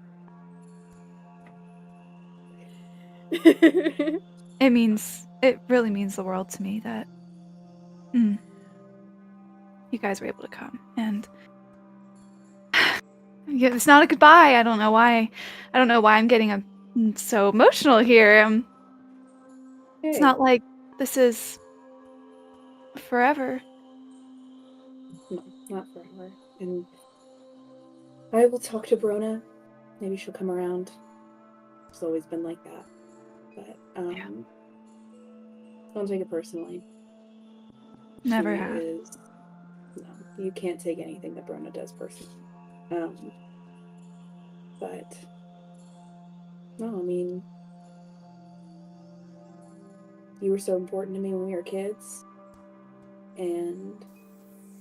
It really means the world to me that you guys were able to come. And yeah, it's not a goodbye. I don't know why I'm getting so emotional here. It's not like this is forever. No, not forever. And I will talk to Brona. Maybe she'll come around. It's always been like that. But don't take it personally. Never She have. No, you can't take anything that Brona does personally. But no, I mean, you were so important to me when we were kids, and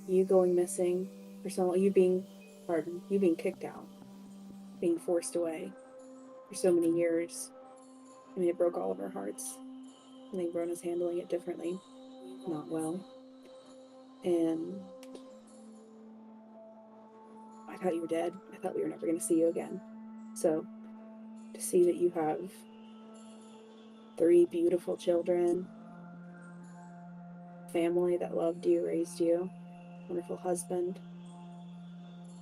you going missing, or you being kicked out, being forced away for so many years. I mean, it broke all of our hearts. I think Brona's handling it differently, not well. And I thought you were dead. I thought we were never going to see you again. So, to see that you have 3 beautiful children, family that loved you, raised you, wonderful husband,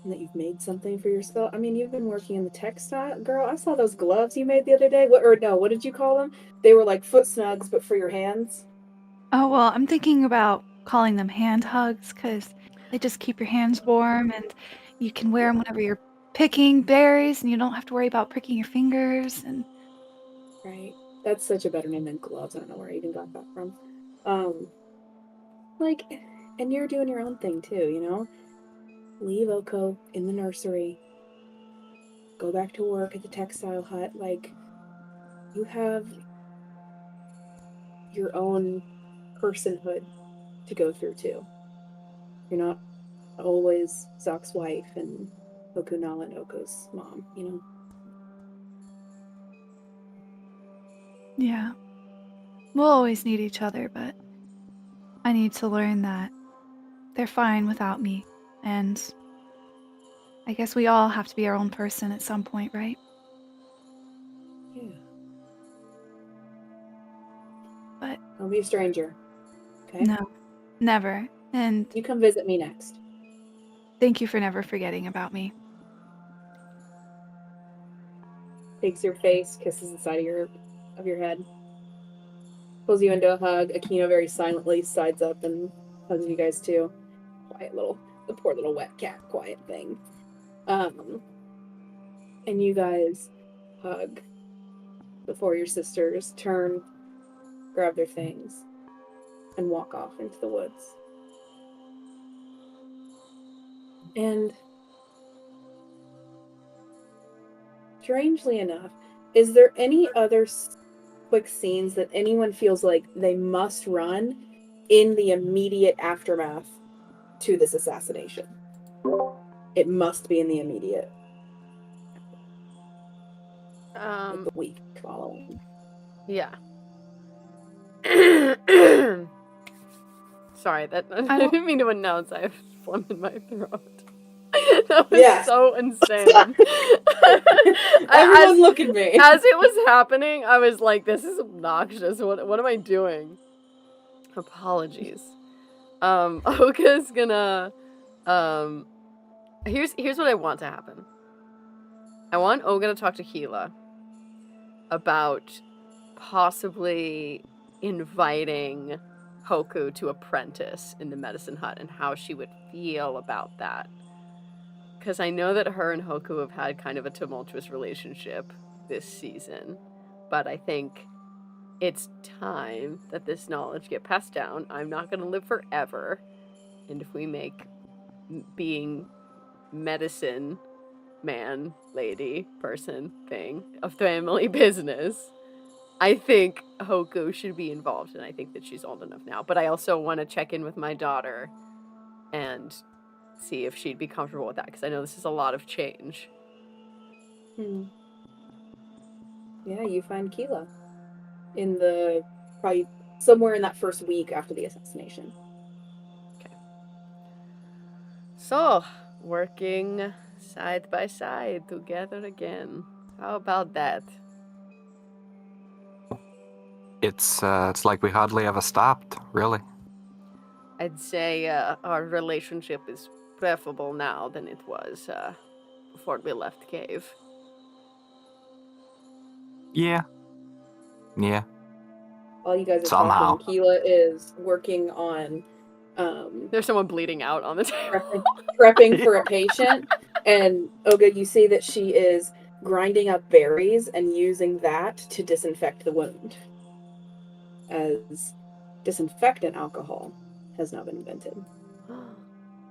and that you've made something for yourself. I mean, you've been working in the textile. Girl, I saw those gloves you made the other day. What did you call them? They were like foot snugs, but for your hands. Oh, well, I'm thinking about calling them hand hugs because they just keep your hands warm and you can wear them whenever you're picking berries and you don't have to worry about pricking your fingers. And Right. That's such a better name than gloves. I don't know where I even got that from. And you're doing your own thing too, you know? Leave Oko in the nursery. Go back to work at the textile hut. Like, you have your own personhood to go through too. You're not always Zock's wife and Hoku Nolan Oko's mom, you know? yeah, we'll always need each other, but I need to learn that they're fine without me. And I guess we all have to be our own person at some point, right? Yeah. But Don't be a stranger. Okay? no, never. And You come visit me next. thank you for never forgetting about me. Takes your face, kisses the side of your head. Pulls you into a hug. Akino very silently sides up and hugs you guys too. The poor little wet cat quiet thing. And you guys hug before your sisters turn, grab their things, and walk off into the woods. And strangely enough, is there any other quick scenes that anyone feels like they must run in the immediate aftermath to this assassination? It must be in the immediate. Like the week following. Yeah. Sorry, I didn't mean to announce I have phlegm in my throat. That was so insane. Everyone look at me. As it was happening, I was like, this is obnoxious. What am I doing? Apologies. Oka's gonna here's what I want to happen. I want Oga to talk to Qeela about possibly inviting Hoku to apprentice in the medicine hut and how she would feel about that. Because I know that her and Hoku have had kind of a tumultuous relationship this season, but I think it's time that this knowledge get passed down. I'm not going to live forever, and if we make being medicine man, lady, person, thing, a family business, I think Hoku should be involved, and I think that she's old enough now. But I also want to check in with my daughter and see if she'd be comfortable with that, because I know this is a lot of change. Yeah, you find Qeela in probably somewhere in that first week after the assassination. Okay. So, working side by side together again. How about that? It's like we hardly ever stopped, really. I'd say our relationship is preferable now than it was before we left cave. Yeah. While you guys are Somehow. talking, Qeela is working on There's someone bleeding out on the table. prepping for a patient, and Oga, you see that she is grinding up berries and using that to disinfect the wound, as disinfectant alcohol has now been invented.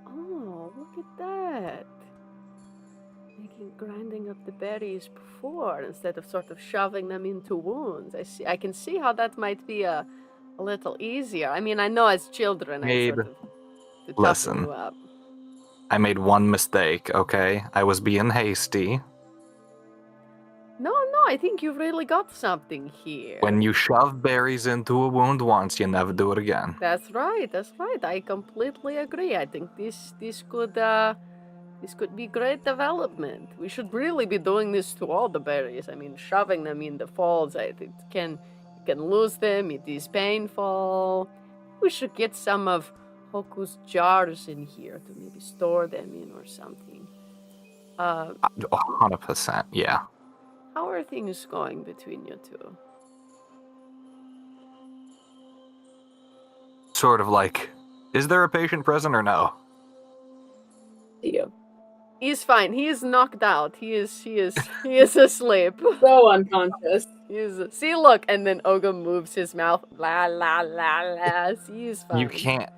Oh, look at that. Grinding up the berries before instead of sort of shoving them into wounds. I can see how that might be a little easier. I mean, I know as children I sort of to toughen Listen. you up. I made one mistake, okay? I was being hasty. No, I think you've really got something here. When you shove berries into a wound once, you never do it again. That's right. I completely agree. I think this could be great development. We should really be doing this to all the berries. I mean, shoving them in the folds, I think you can lose them. It is painful. We should get some of Hoku's jars in here to maybe store them in or something. 100%, yeah. How are things going between you two? Sort of like, is there a patient present or no? You. He's fine. He is knocked out. He is asleep. So unconscious. See, look, and then Oga moves his mouth. La la la la. See, he's fine. You can't,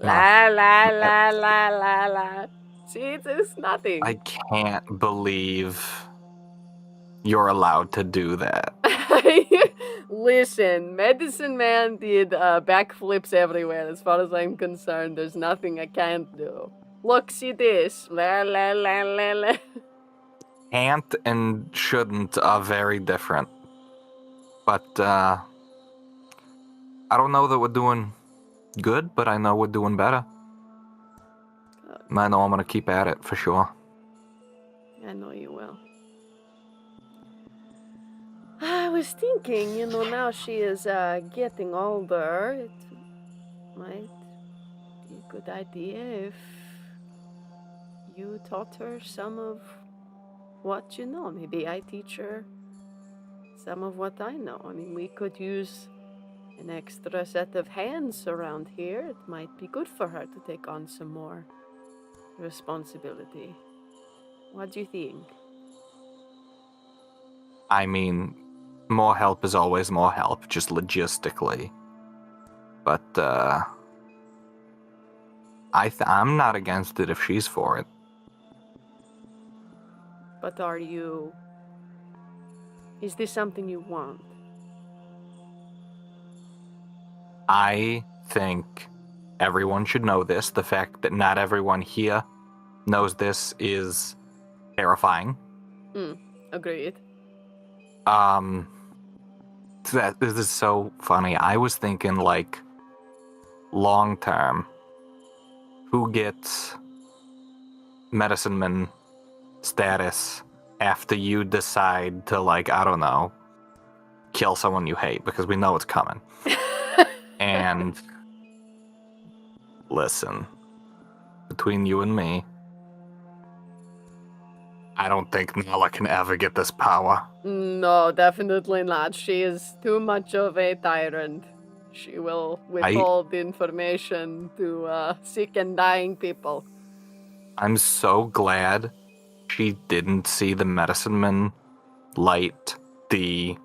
La la la la la la. See, it's nothing. I can't believe you're allowed to do that. Listen, Medicine Man did backflips everywhere. As far as I'm concerned, there's nothing I can't do. Look, see this. La la la la la. Can't and shouldn't are very different. But, I don't know that we're doing good, but I know we're doing better. And I know I'm gonna keep at it for sure. I know you will. I was thinking, now she is getting older. It might be a good idea if you taught her some of what you know. Maybe I teach her some of what I know. I mean, we could use an extra set of hands around here. It might be good for her to take on some more responsibility. What do you think? I mean, more help is always more help, just logistically. But, I'm not against it if she's for it. But is this something you want? I think everyone should know this. The fact that not everyone here knows this is terrifying. Agreed. This is so funny. I was thinking, like, long term, who gets medicine man status after you decide to, like, I don't know, kill someone you hate, because we know it's coming. And listen, between you and me, I don't think Nala can ever get this power. No, definitely not. She is too much of a tyrant. She will withhold information to sick and dying people. I'm so glad she didn't see the medicine man light the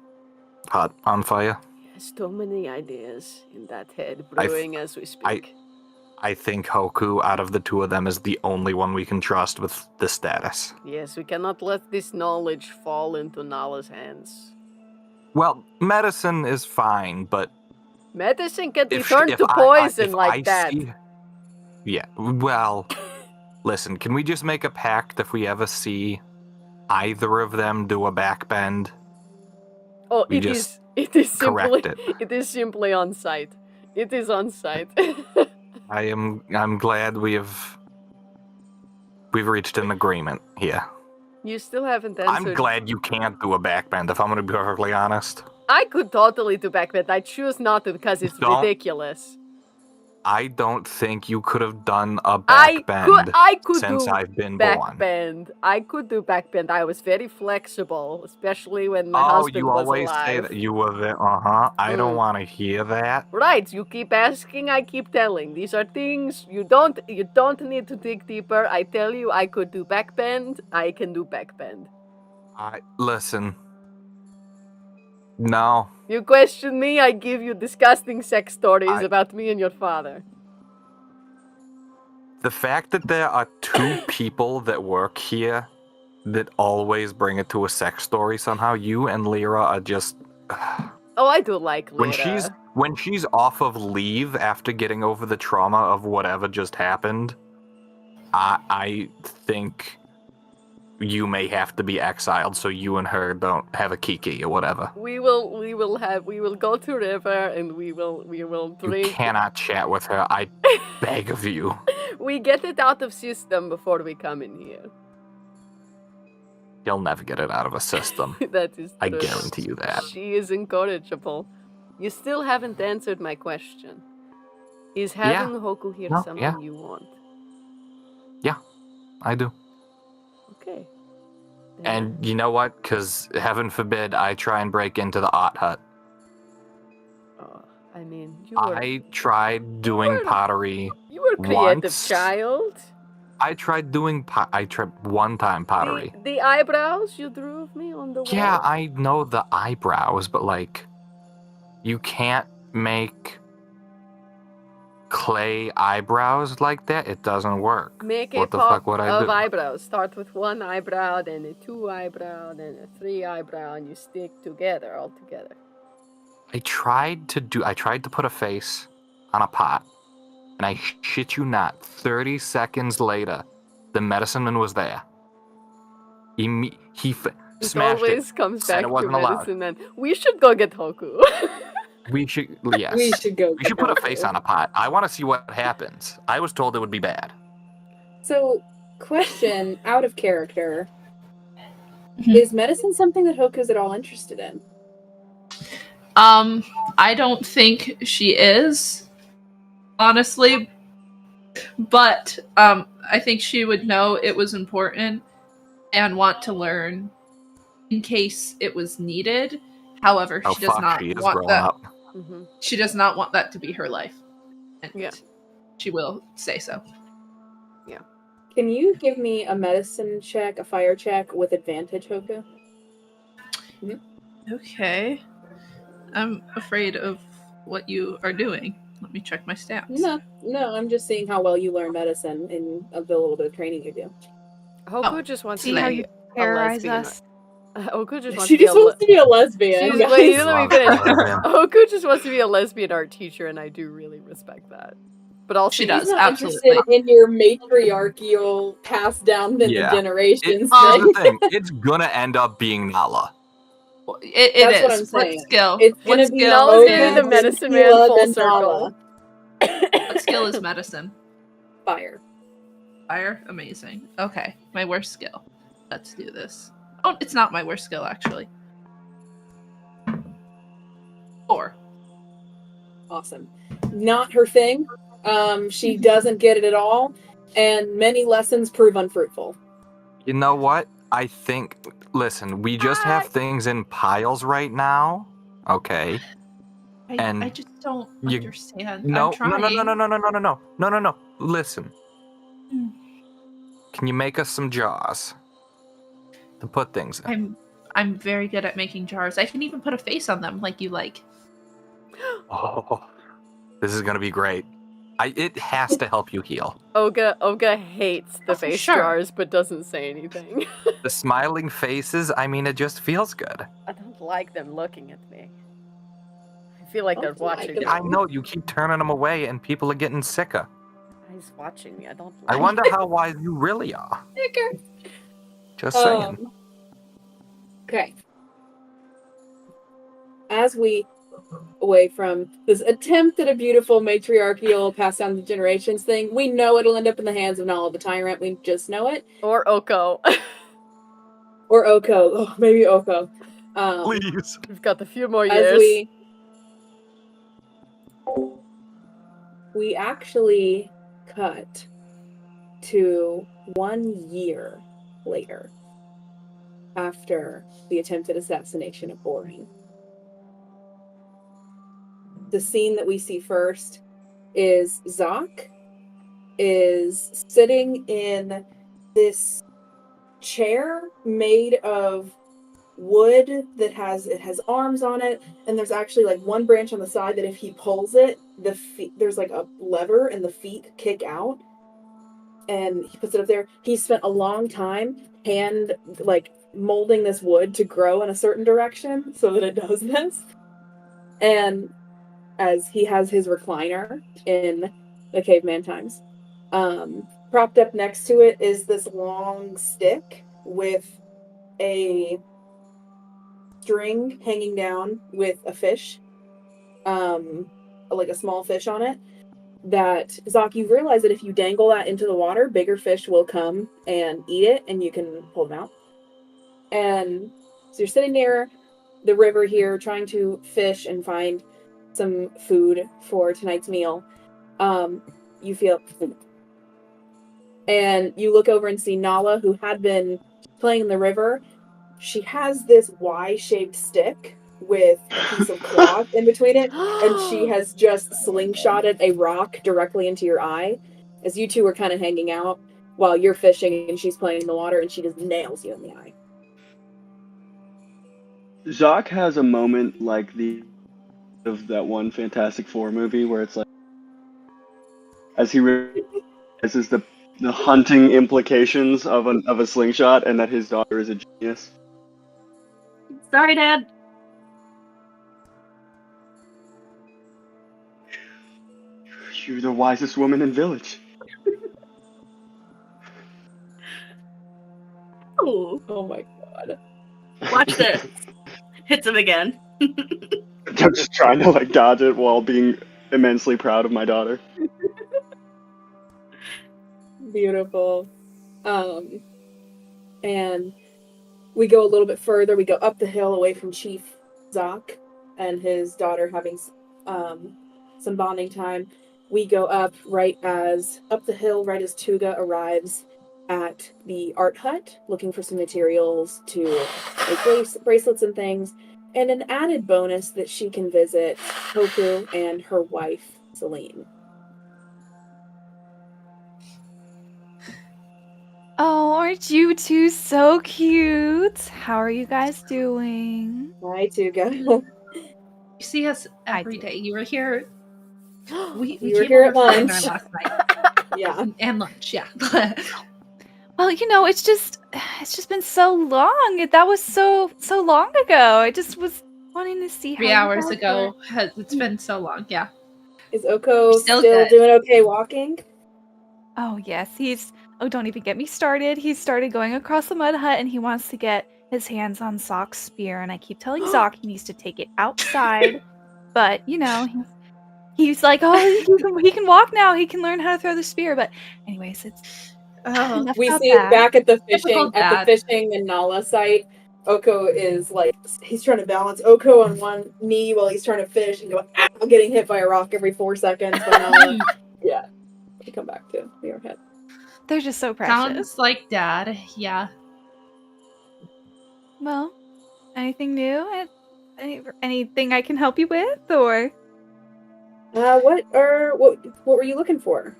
hut on fire. There's so many ideas in that head brewing as we speak. I think Hoku, out of the two of them, is the only one we can trust with the status. Yes, we cannot let this knowledge fall into Nala's hands. Well, medicine is fine, but Medicine can be turned to poison like that. Yeah, well, listen, can we just make a pact if we ever see either of them do a backbend? Oh, it is simply correct it. It is simply on site. It is on site. I'm glad we've reached an agreement here. You still haven't answered. I'm glad you can't do a backbend, if I'm going to be perfectly honest. I could totally do backbend. I choose not to because it's ridiculous. I don't think you could have done a backbend I could since do I've been backbend. born. I could do backbend. I was very flexible, especially when my husband was alive. Oh, you always say that you were there. I don't want to hear that. Right, you keep asking, I keep telling. These are things you don't need to dig deeper. I tell you, I could do backbend. I can do backbend. Listen. No. You question me, I give you disgusting sex stories about me and your father. The fact that there are two people that work here that always bring it to a sex story somehow, you and Lyra are just... Oh, I do like Lyra. When she's off of leave after getting over the trauma of whatever just happened, I think you may have to be exiled so you and her don't have a kiki or whatever. We will go to river and we will drink. You cannot chat with her. I beg of you. We get it out of system before we come in here. You'll never get it out of a system. That is true. I guarantee you that. She is incorrigible. You still haven't answered my question. Is having Hoku here something you want? Yeah, I do. Okay. And you know what? Because heaven forbid I try and break into the Ott Hut. I mean, I tried doing pottery. You were a creative once. child. I tried doing one time pottery. The eyebrows you drew of me on the wall? Yeah, I know the eyebrows, but like, you can't make clay eyebrows like that. It doesn't work. Make what a the pop fuck would I of do? eyebrows. Start with one eyebrow, then a two eyebrow, then a three eyebrow, and you stick together all together. I tried to put a face on a pot, and I shit you not, 30 seconds later, the medicine man was there. He smashed it. Always comes said back it to wasn't allowed. medicine man. We should go get Hoku. We should, yes. We should go. We should put a face on a pot. I want to see what happens. I was told it would be bad. So, question, out of character. Is medicine something that Hoku's at all interested in? I don't think she is, honestly. But I think she would know it was important and want to learn in case it was needed. However, she does not want that. Mm-hmm. She does not want that to be her life. And she will say so. Yeah. Can you give me a medicine check, a fire check with advantage, Hoku? Mm-hmm. Okay. I'm afraid of what you are doing. Let me check my stats. No, I'm just seeing how well you learn medicine in the little bit of training you do. Hoku just wants see to how be you a terrorize lesbian. us. Hoku just wants She just wants to be a lesbian. Wait, let me finish. Hoku just wants to be a lesbian art teacher, and I do really respect that. But also, she does, not absolutely. interested in your matriarchal passed down in the generations. Here's the thing. It's gonna end up being Nala. It That's is. what I'm saying. What skill? It's gonna be Nala's gonna be the medicine man full circle. What skill is medicine? Fire. Fire? Amazing. Okay, my worst skill. Let's do this. Oh, it's not my worst skill, actually. 4. Awesome. Not her thing. She doesn't get it at all, and many lessons prove unfruitful. You know what? I think, listen, we just have things in piles right now. Okay. I just don't understand. No, I'm trying. No. Listen. Hmm. Can you make us some jars to put things in? I'm very good at making jars. I can even put a face on them like you like. Oh, this is gonna be great. It has to help you heal. Olga hates the face jars, but doesn't say anything. The smiling faces, I mean, it just feels good. I don't like them looking at me. I feel like they're watching me. I know, you keep turning them away and people are getting sicker. He's watching me. I don't like I wonder how wise you really are. Just saying. Okay. As we away from this attempt at a beautiful matriarchal pass down the generations thing, we know it'll end up in the hands of Nala the Tyrant. We just know it. Or Oko. Or Oko. Oh, maybe Oko. Please. We've got a few more years. We actually cut to 1 year later after the attempted assassination of Boring. The scene that we see first is Zoc is sitting in this chair made of wood that has arms on it, and there's actually like one branch on the side that if he pulls it, there's like a lever and the feet kick out, and he puts it up there. He spent a long time molding this wood to grow in a certain direction so that it does this. And as he has his recliner in the caveman times, propped up next to it is this long stick with a string hanging down with a fish, like a small fish on it, that, Zoc, you realize that if you dangle that into the water, bigger fish will come and eat it, and you can pull them out. And so you're sitting near the river here, trying to fish and find some food for tonight's meal. You feel... And you look over and see Nala, who had been playing in the river. She has this Y-shaped stick with a piece of cloth in between it, and she has just slingshotted a rock directly into your eye, as you two are kind of hanging out while you're fishing and she's playing in the water, and she just nails you in the eye. Zoc has a moment like of that one Fantastic Four movie where it's like, as he realizes the hunting implications of a slingshot and that his daughter is a genius. Sorry, Dad. You're the wisest woman in village. Oh my god. Watch this. Hits him again. I'm just trying to dodge it while being immensely proud of my daughter. Beautiful. And we go a little bit further. We go up the hill away from Chief Zoc and his daughter having some bonding time. We go up the hill right as Tuga arrives at the art hut, looking for some materials to make bracelets and things, and an added bonus that she can visit Hoku and her wife, Celine. Oh, aren't you two so cute? How are you guys doing? Hi, Tuga. You see us every day. You were here. We You were came here over at for dinner lunch. last night. Yeah. And lunch, yeah. Well, it's just been so long. That was so long ago. I just was wanting to see how 3 you hours guys ago. were. It's been so long, yeah. Is Oko Still still good. doing okay walking? Oh, yes. Don't even get me started. He started going across the mud hut and he wants to get his hands on Zoc's spear. And I keep telling Zoc he needs to take it outside. But, he's like, oh, he can walk now. He can learn how to throw the spear. But anyways, it's enough We about see that. back at the Typical fishing dad. and Nala site. Oko is like, he's trying to balance Oko on one knee while he's trying to fish and go, I'm getting hit by a rock every 4 seconds. But yeah, we come back to the Arrowhead. They're just so precious. Sounds like Dad. Yeah. Well, anything new? Anything I can help you with, or? What were you looking for?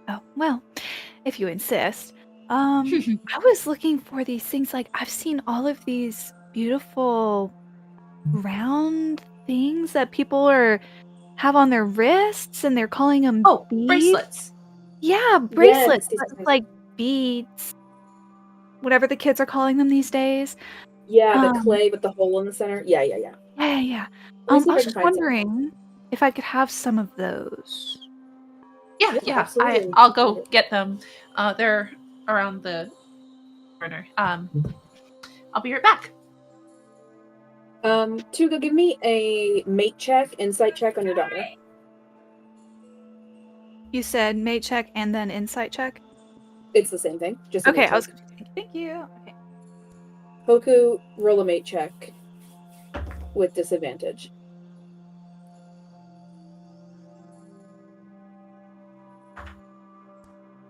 Oh, well, if you insist. I was looking for these things, like, I've seen all of these beautiful round things that people have on their wrists, and they're calling them beads. Bracelets. Yeah, bracelets. Yes. But it's like beads. Whatever the kids are calling them these days. Yeah, the clay with the hole in the center. Yeah. Yeah. Let me see I if was can just find some. wondering if I could have some of those. Yeah. Absolutely. I'll go get them. They're around the corner. I'll be right back. Tuga, give me a insight check on your daughter. You said mate check and then insight check? It's the same thing. Just a okay. mate I was. check. Thank you. Okay. Hoku, roll a mate check with disadvantage.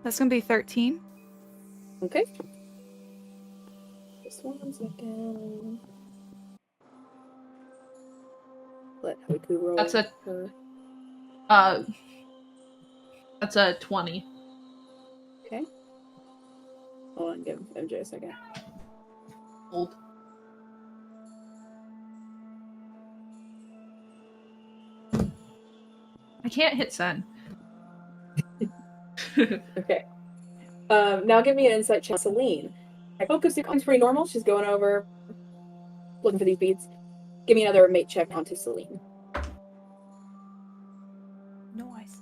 That's gonna be 13. Okay. Just 1 second. Let Hoku roll. That's a 20. Okay. Hold on, give MJ a second. Old. I can't hit send. Okay. Now give me an insight check. Celine. Focus seems pretty normal. She's going over, looking for these beads. Give me another mate check onto Celine. Nice.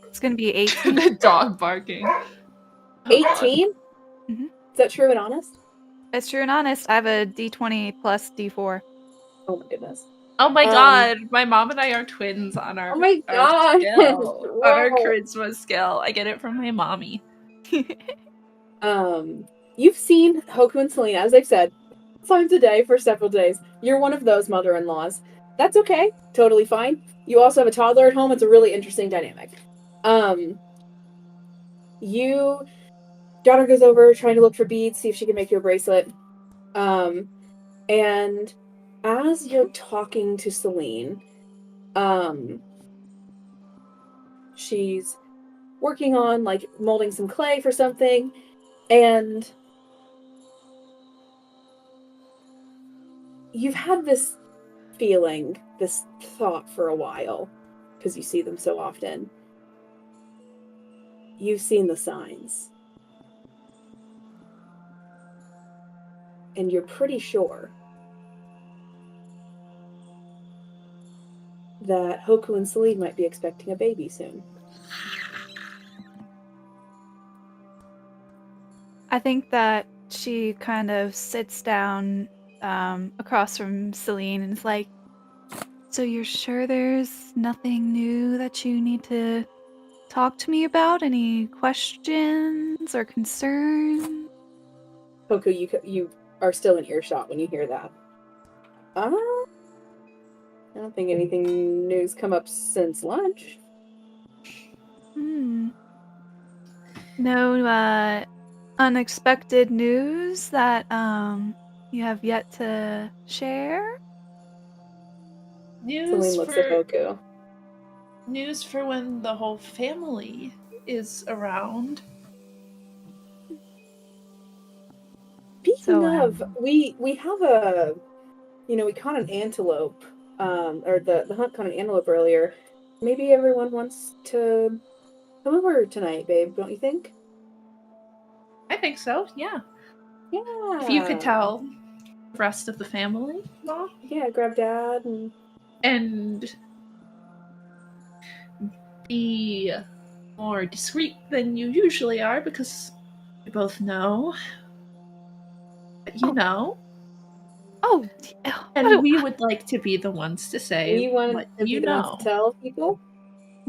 It's gonna be 18. The dog barking. 18? Mhm. Is that true and honest? It's true and honest. I have a D20 plus D4. Oh my goodness. Oh my god, my mom and I are twins on our, Oh my our god. skill, on our Whoa. charisma skill. I get it from my mommy. You've seen Hoku and Selena, as I've said, times a day for several days. You're one of those mother-in-laws. That's okay. Totally fine. You also have a toddler at home. It's a really interesting dynamic. Daughter goes over trying to look for beads, see if she can make you a bracelet. And as you're talking to Celine, she's working on like molding some clay for something, and you've had this feeling, this thought for a while, because you see them so often. You've seen the signs. And you're pretty sure that Hoku and Celine might be expecting a baby soon. I think that she kind of sits down across from Celine and is like, so you're sure there's nothing new that you need to talk to me about? Any questions or concerns? Hoku, you are still in earshot when you hear that. I don't think anything new's come up since lunch. No unexpected news that you have yet to share? Celine looks at Hoku. News for when the whole family is around. Speaking of, we have a, we caught an antelope, or the hunt caught an antelope earlier. Maybe everyone wants to come over tonight, babe, don't you think? I think so, yeah. Yeah. If you could tell the rest of the family, Mom. Yeah, grab Dad and be more discreet than you usually are, because we both know that you know. Oh, and we would like to be the ones to say we want what to be the ones to tell people.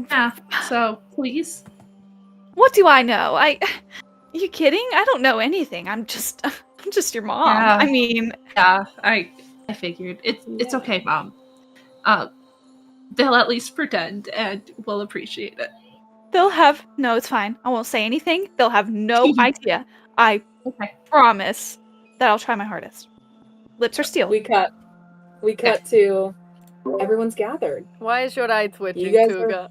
Yeah, so please. What do I know? You kidding? I don't know anything. I'm just your mom. Yeah. I mean, Yeah, I figured. It's Yeah. okay, Mom. They'll at least pretend and we'll appreciate it. no, it's fine. I won't say anything. They'll have no idea. I Okay. promise that I'll try my hardest. Lips are sealed. We cut to everyone's gathered. Why is your eye twitching, You guys Tuga?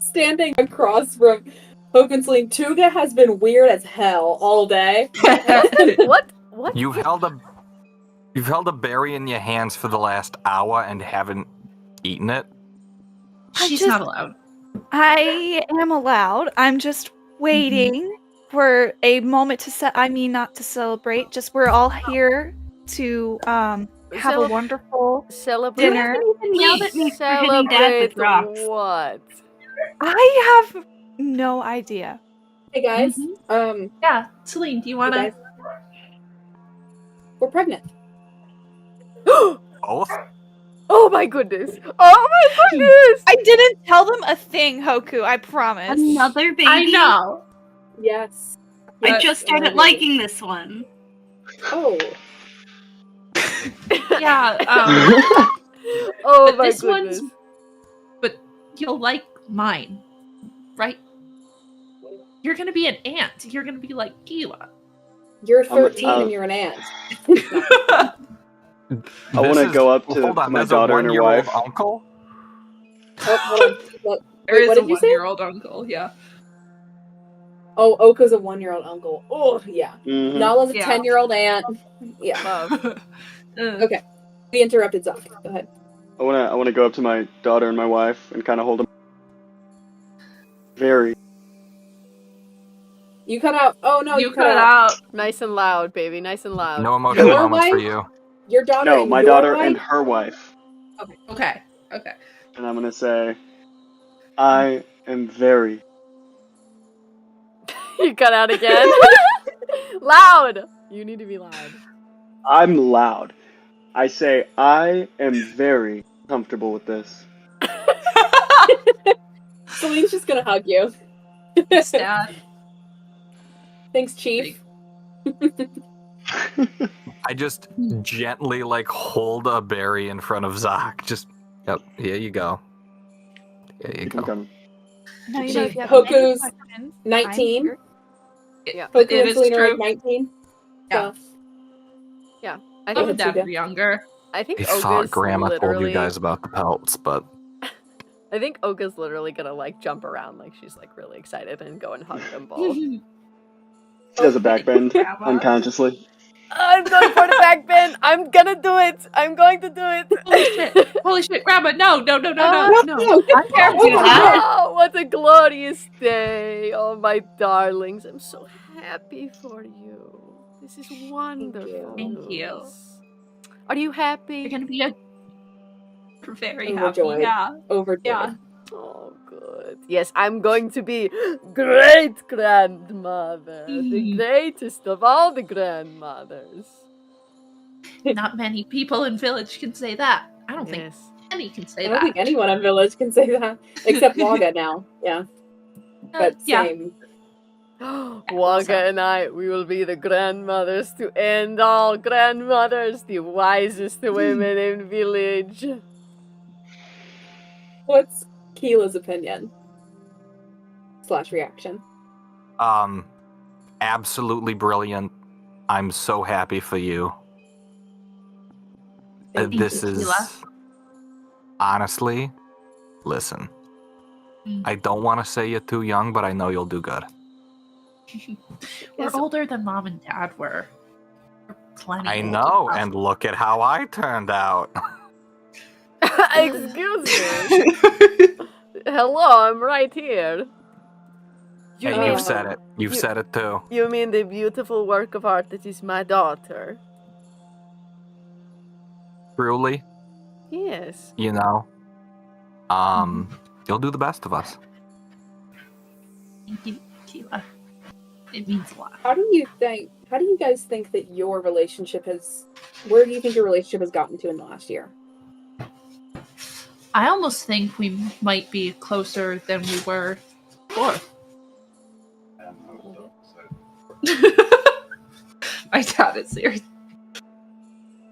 Standing across from Hoku and Celine. Tuga has been weird as hell all day. What? You've held a berry in your hands for the last hour and haven't eaten it. She's not allowed. I am allowed. I'm just waiting for a moment not to celebrate. Just we're all here to have a wonderful Celebrate. dinner. Even yelled at me for hitting Dad with Celebrate rocks. what? I have no idea. Hey guys, Yeah, Celine, do you want to? we're pregnant. Both? Oh my goodness! Oh my goodness! I didn't tell them a thing, Hoku. I promise. Another baby? I know. Yes. I just started liking this one. Oh. Yeah. Oh But my this goodness! But you'll like mine, right? You're gonna be an aunt. You're gonna be like Qeela. You're 13 and you're an aunt. I want to go up to my daughter and her wife. Uncle? Oh, hold on. What There did is a you say? 1-year-old uncle. Yeah. Oh, Oku's a 1-year-old uncle. Oh, yeah. Mhm. Nala's a Yeah. 10-year-old aunt. Yeah. Love. Okay. We interrupted Zach. Go ahead. I want to go up to my daughter and my wife and kind of hold them. Very. You cut out. Oh, no, You cut out. Nice and loud, baby. Nice and loud. No emotional Your moments for wife? you. Your daughter No, and my your daughter wife? and her wife. Okay. And I'm going to say, I am very. You cut out again. Loud. You need to be loud. I'm loud. I say, I am very comfortable with this. Celine's just gonna hug you. Dad. Thanks, Chief. I just gently hold a berry in front of Zach. Just, yep, here you go. Here you go. Okay. No, you Chief, know, if you have Hoku's any questions, 19. I'm here. Yeah. Hoku It and is Celine are true. 19. Yeah. So, I Mom think and Dad were younger. I think I thought Oga's Grandma told you literally. guys about the pelts, but I think Oga's literally gonna jump around she's really excited and go and hug them both. She does a backbend unconsciously. I'm going for the backbend. I'm gonna do it. I'm going to do it. Holy shit! Holy shit, Grandma! No! no, I can't do that. Oh, what a glorious day! Oh, my darlings, I'm so happy for you. This is wonderful. Thank you. news. Are you happy? You're gonna be very Overjoyed. happy. Yeah. overjoyed. Yeah. Oh, good. Yes, I'm going to be great grandmother, the greatest of all the grandmothers. Not many people in village can say that. I don't think Yes. any can say I that. don't think anyone in Village can say that. Except Waga now. Yeah. But yeah. same. Waga and I, we will be the grandmothers to end all grandmothers, the wisest women in village. What's Qeela's opinion? / reaction. absolutely brilliant. I'm so happy for you. Thank This you, is Qeela. honestly, listen. I don't want to say you're too young, but I know you'll do good. We're older than Mom and Dad were. We're plenty I older. know, and look at how I turned out. Excuse me. Hello, I'm right here. And mean- you've said it. You've said it too. You mean the beautiful work of art that is my daughter? Truly, Yes. you know, you'll do the best of us. Thank you, Qeela. It means a lot. How do you guys think that your relationship where do you think your relationship has gotten to in the last year? I almost think we might be closer than we were before. My dad is here.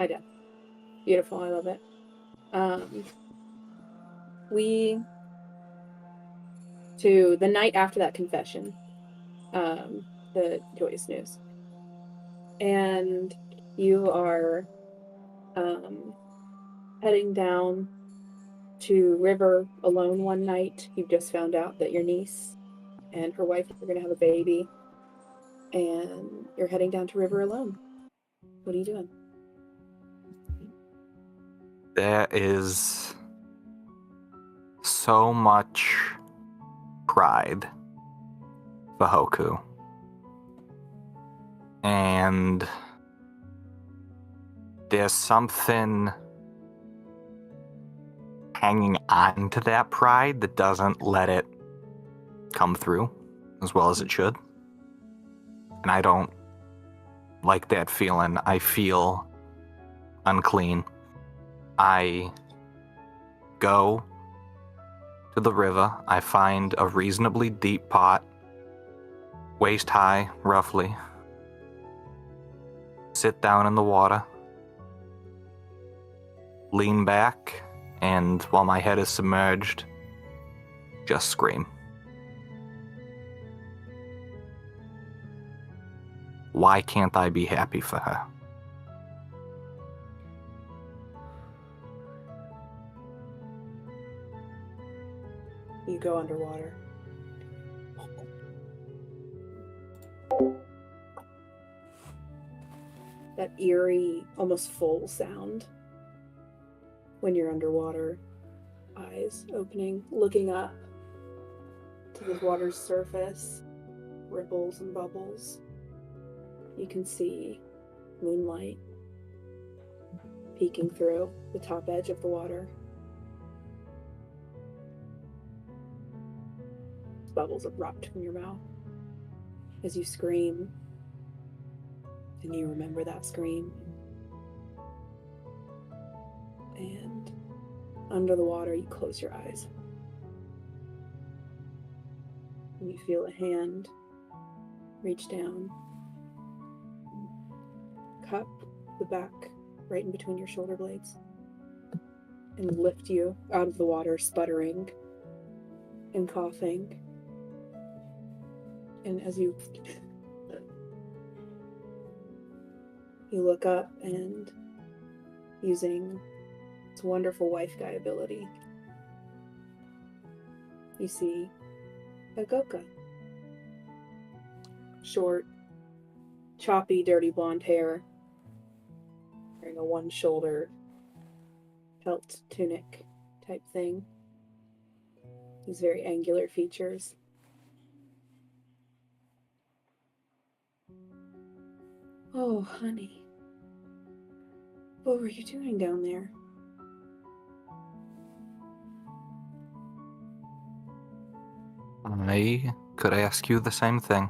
I do. Beautiful. I love it. To the night after that confession, the joyous news. And you are heading down to River alone one night. You've just found out that your niece and her wife are going to have a baby. And you're heading down to River alone. What are you doing? There is so much pride for Hoku. And there's something hanging on to that pride that doesn't let it come through as well as it should. And I don't like that feeling. I feel unclean. I go to the river. I find a reasonably deep pot, waist high, roughly. Sit down in the water, lean back, and while my head is submerged, just scream. Why can't I be happy for her? You go underwater. That eerie, almost full sound when you're underwater. Eyes opening, looking up to the water's surface, ripples and bubbles. You can see moonlight peeking through the top edge of the water. Bubbles erupt from your mouth as you scream, and you remember that scream. And under the water, you close your eyes. And you feel a hand reach down, cup the back right in between your shoulder blades, and lift you out of the water, sputtering and coughing. And as you look up, and using its wonderful wife guy ability, you see a Goka. Short, choppy, dirty blonde hair, wearing a one-shouldered pelt tunic type thing. These very angular features. Oh, honey. What were you doing down there? I could ask you the same thing.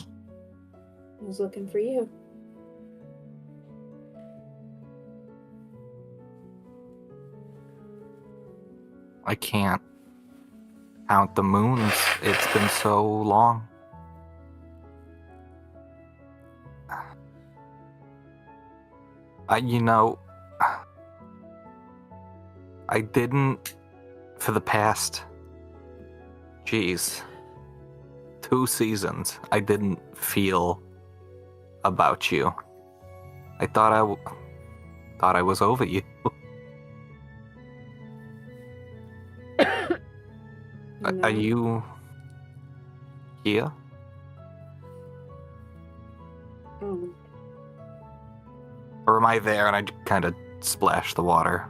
I was looking for you. I can't count the moons. It's been so long. I didn't, for the past, 2 seasons, I didn't feel about you. I thought I was over you. No. Are you here? Oh. Or am I there and I kind of splash the water?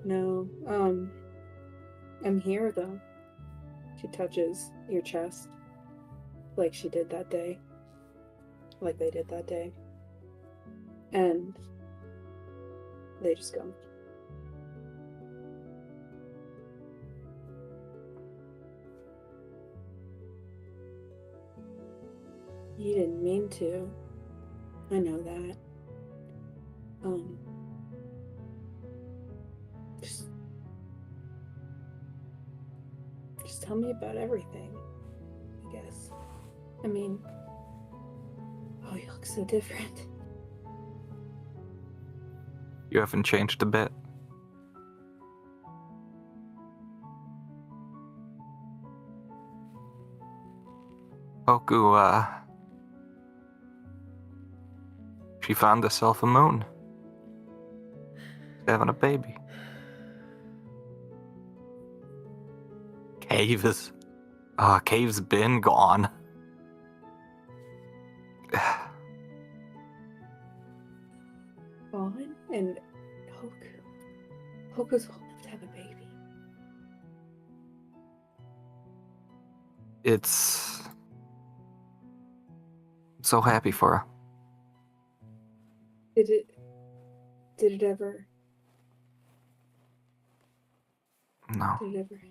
No. I'm here, though. She touches your chest, like she did that day. Like they did that day. And they just go. You didn't mean to. I know that. Just tell me about everything, I guess. I mean, oh, you look so different. You haven't changed a bit. Hoku, she found herself a moon. She's having a baby. Cave's been gone. Gone? And Hoku's old enough to have a baby. I'm so happy for her. Did it ever? No. Did it ever?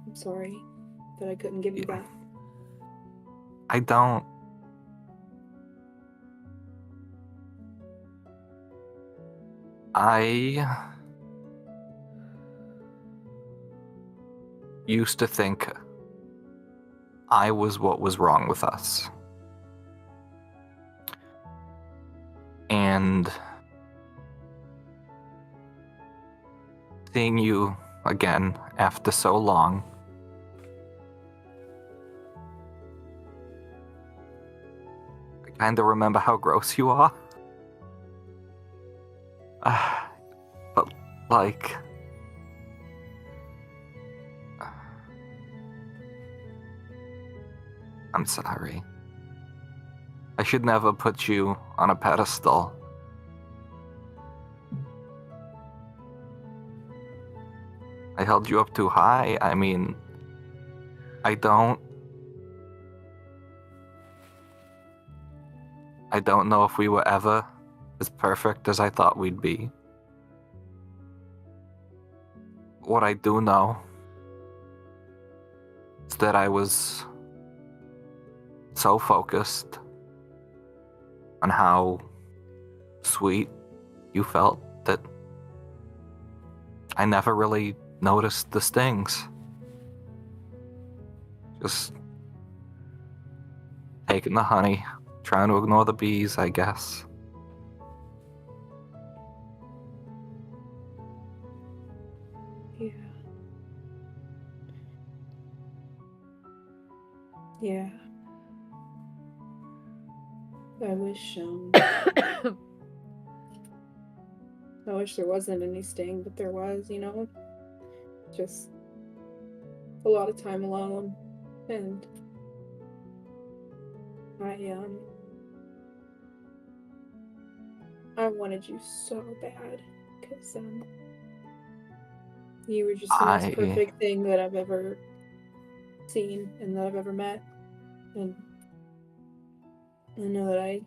I'm sorry that I couldn't give you that. I don't. I used to think I was what was wrong with us. And seeing you again after so long, I kind of remember how gross you are. But, like, I'm sorry. I should never put you on a pedestal. I held you up too high. I mean, I don't know if we were ever as perfect as I thought we'd be. What I do know is that I was so focused on how sweet you felt that I never really noticed the stings. Just taking the honey, trying to ignore the bees, I guess. Yeah. Yeah. I wish there wasn't any sting, but there was, you know? Just a lot of time alone. And I wanted you so bad, because you were just the most perfect thing that I've ever seen and that I've ever met. And I know that I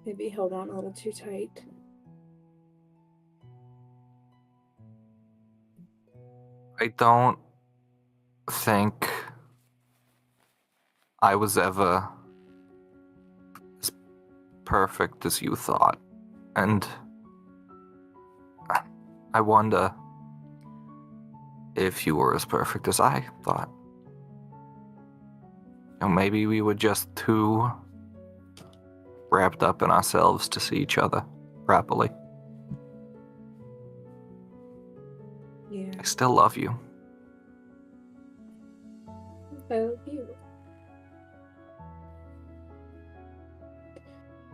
maybe held on a little too tight. I don't think I was ever as perfect as you thought. And I wonder if you were as perfect as I thought. You know, maybe we were just too wrapped up in ourselves to see each other properly. Yeah. I still love you. I love you.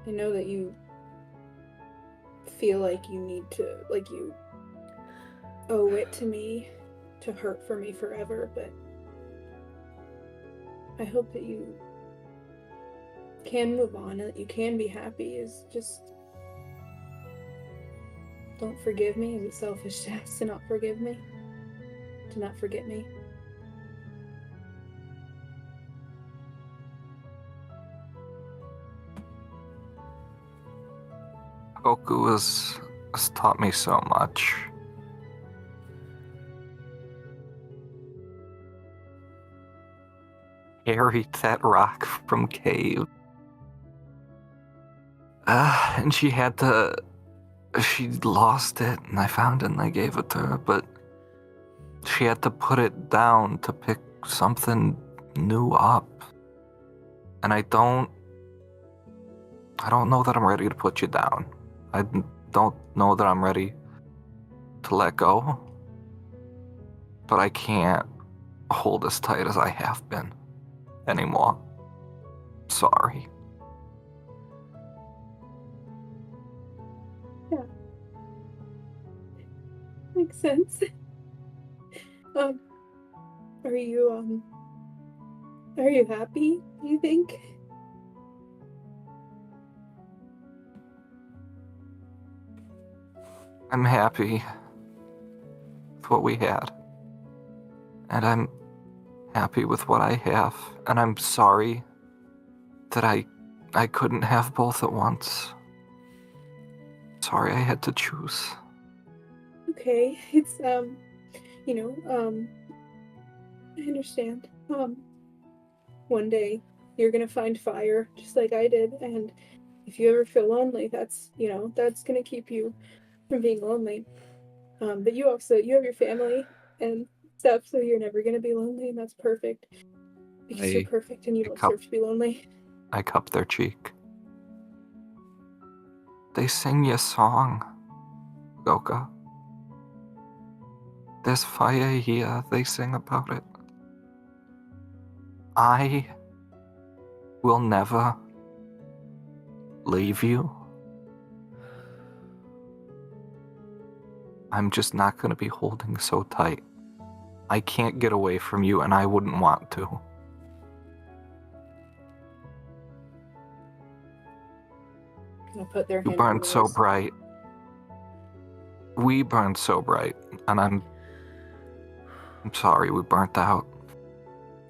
I know that you feel like you need to, like you owe it to me to hurt for me forever, but I hope that you can move on and that you can be happy. Is just don't forgive me. Is it selfish to ask to not forgive me? To not forget me? Hoku has taught me so much. Carried that rock from cave. And she lost it, and I found it and I gave it to her, but she had to put it down to pick something new up. And I don't know that I'm ready to put you down. I don't know that I'm ready to let go. But I can't hold as tight as I have been anymore. Sorry. Yeah. Makes sense. Are you happy, do you think? I'm happy with what we had. And I'm happy with what I have. And I'm sorry that I couldn't have both at once. Sorry I had to choose. Okay, it's, I understand. One day you're gonna find fire, just like I did, and if you ever feel lonely, that's gonna keep you from being lonely. But you have your family and stuff, so you're never gonna be lonely, and that's perfect. Because you're perfect and you don't deserve to be lonely. I cup their cheek. They sing you a song, Goka. There's fire here, they sing about it. I will never leave you. I'm just not going to be holding so tight. I can't get away from you, and I wouldn't want to. Gonna put their hand You on burned so yours. bright. We burned so bright, and I'm sorry we burnt out.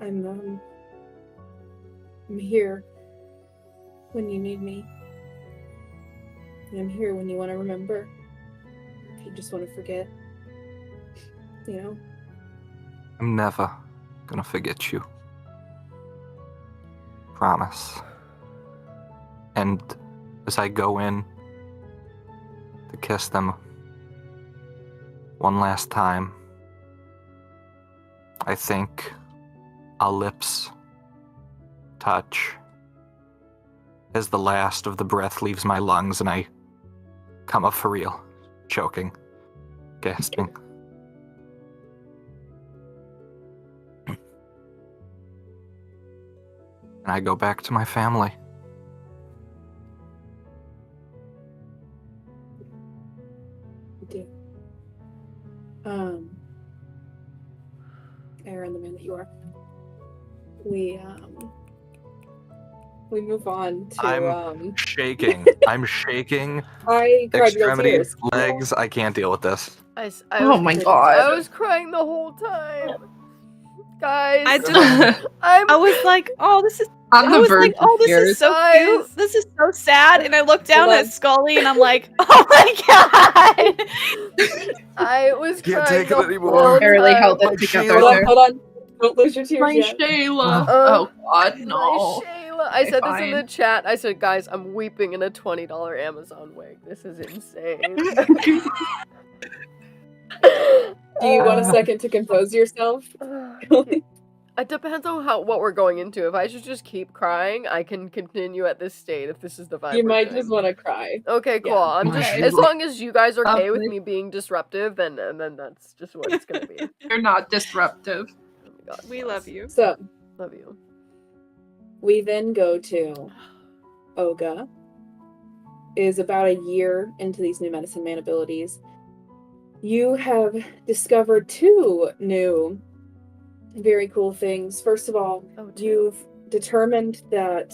I'm here when you need me. And I'm here when you want to remember. If you just want to forget. I'm never gonna forget you. Promise. And as I go in to kiss them one last time, I think our lips touch as the last of the breath leaves my lungs and I come up for real, choking, gasping. And I go back to my family. You do. Aaron, the man that you are. We move on to I'm shaking. I'm shaking. I cried real Extremities, tears. legs. I can't deal with this. Oh my god. I was crying the whole time. Guys, I was like, oh, this is. On the I was verge like, oh, of this tears. is so Guys. cute. This is so sad. And I looked down Hold at on. Skullie and I'm like, oh my god. I was Can't crying take it the anymore. whole Barely time. held My it together Qeela. there. Hold on. Don't lose your tears My yet. Shayla. Uh, Oh god, My no. Shayla. I Okay, said this in the fine. chat. I said, guys, I'm weeping in a $20 Amazon wig. This is insane. Do you want a second to compose yourself? It depends on what we're going into. If I should just keep crying, I can continue at this state if this is the vibe. You we're might doing. just want to cry. Okay, cool. Yeah. I'm My just Shayla. as long as you guys are okay with Lovely. me being disruptive, then that's just what it's gonna be. You're not disruptive. Oh my god. We bless. love you. So, Love you. we then go to Oga. Is about a year into these new medicine man abilities. You have discovered 2 new very cool things. First of all, you've determined that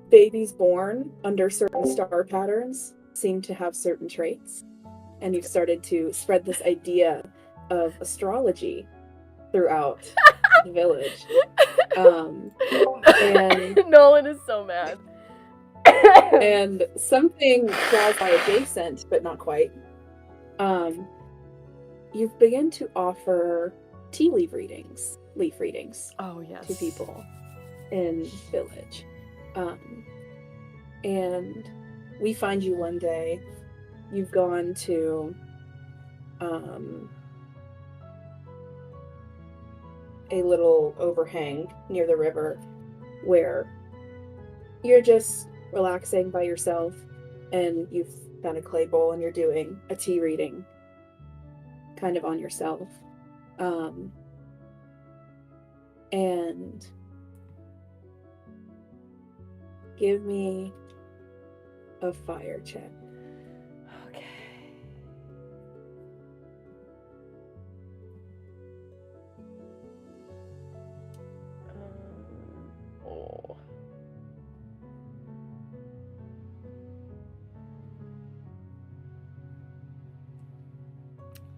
babies born under certain star patterns seem to have certain traits. And you've started to spread this idea of astrology throughout the village. And Nolan is so mad. and something quasi-adjacent, but not quite. You've begun to offer leaf readings Oh yes. to people in village. And we find you one day. You've gone to a little overhang near the river where you're just relaxing by yourself, and you've found a clay bowl and you're doing a tea reading kind of on yourself. And give me a fire check. Okay. Oh.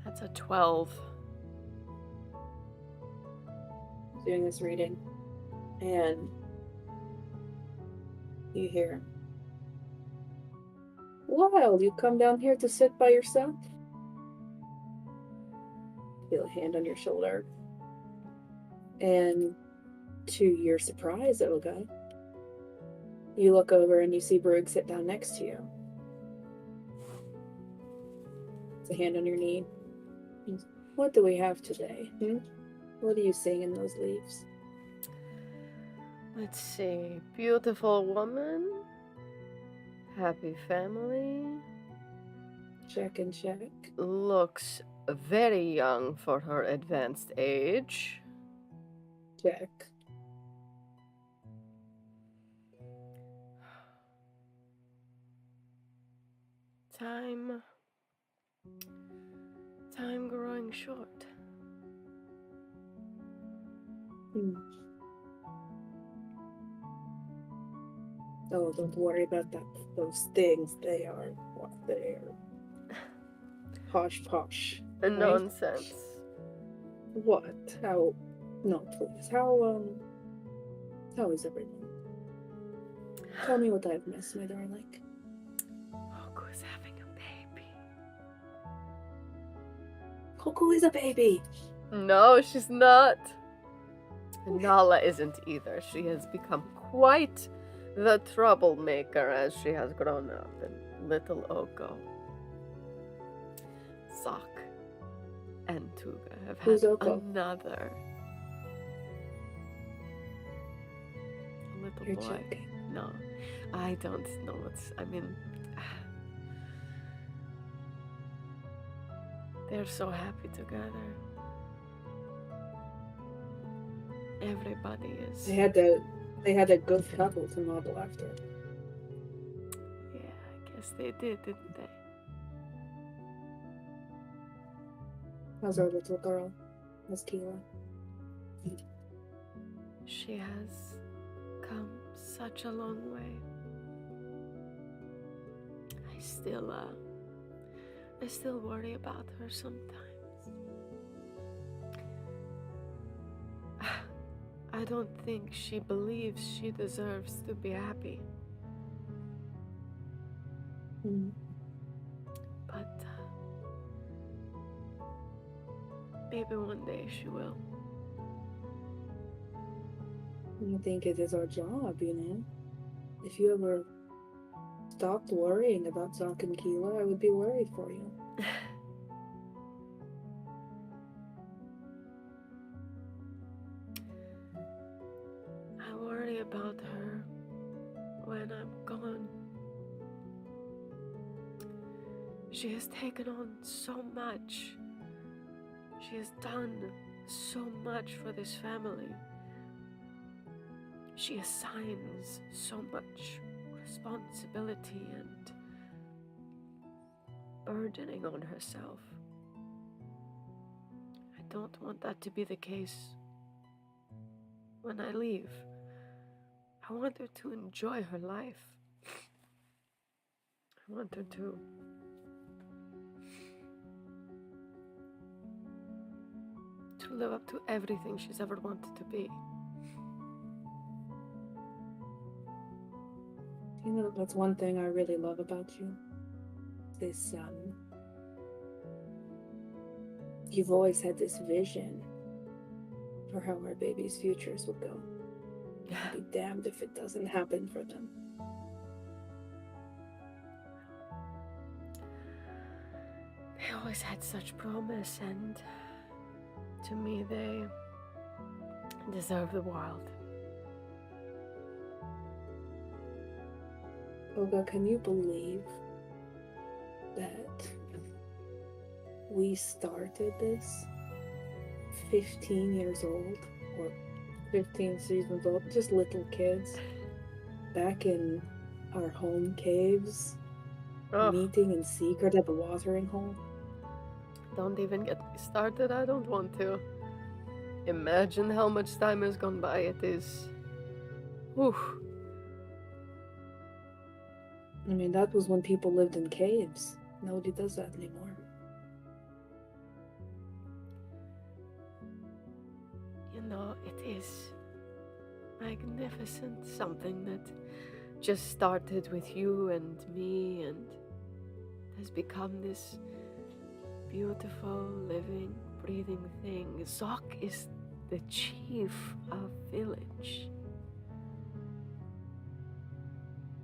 That's a 12. Doing this reading, and you hear, "Wild, you come down here to sit by yourself?" Feel a hand on your shoulder, and to your surprise, Olga, you look over and you see Brug sit down next to you. It's a hand on your knee. "What do we have today? What are you seeing in those leaves?" Let's see. Beautiful woman. Happy family. Check and check. Looks very young for her advanced age. Check. Time growing short. Oh, don't worry about that. Those things, they are what they are. Posh posh. Right? Nonsense. What? How? No, please. How is everything? Tell me what I've missed, my darling. Hoku is having a baby. Hoku is a baby. No, she's not. Nala isn't either. She has become quite the troublemaker as she has grown up. And little Oko, Sock, and Tuga have Who's had Oko? another little You're boy. joking. No, I don't know what's. I mean, they're so happy together. Everybody is. They had a good couple to model after. Yeah, I guess they did, didn't they? How's our little girl, Miss Qeela? She has come such a long way. I still worry about her sometimes. I don't think she believes she deserves to be happy. But maybe one day she will. I think it is our job, you know? If you ever stopped worrying about Zoc and Qeela, I would be worried for you. I worry about her when I'm gone. She has taken on so much. She has done so much for this family. She assigns so much responsibility and burdening on herself. I don't want that to be the case when I leave. I want her to enjoy her life. I want her to live up to everything she's ever wanted to be. You know, that's one thing I really love about you. This, you've always had this vision for how our babies' futures would go. I'd be damned if it doesn't happen for them. always had such promise, and to me, they deserve the world. Olga, can you believe that we started this 15 years old, or 15 seasons old, just little kids, back in our home caves, meeting in secret at the watering hole? Don't even get me started. I don't want to. Imagine how much time has gone by. It is... Whew. I mean, that was when people lived in caves. Nobody does that anymore. You know, it is magnificent. Something that just started with you and me and has become this beautiful, living, breathing thing. Zok is the chief of village.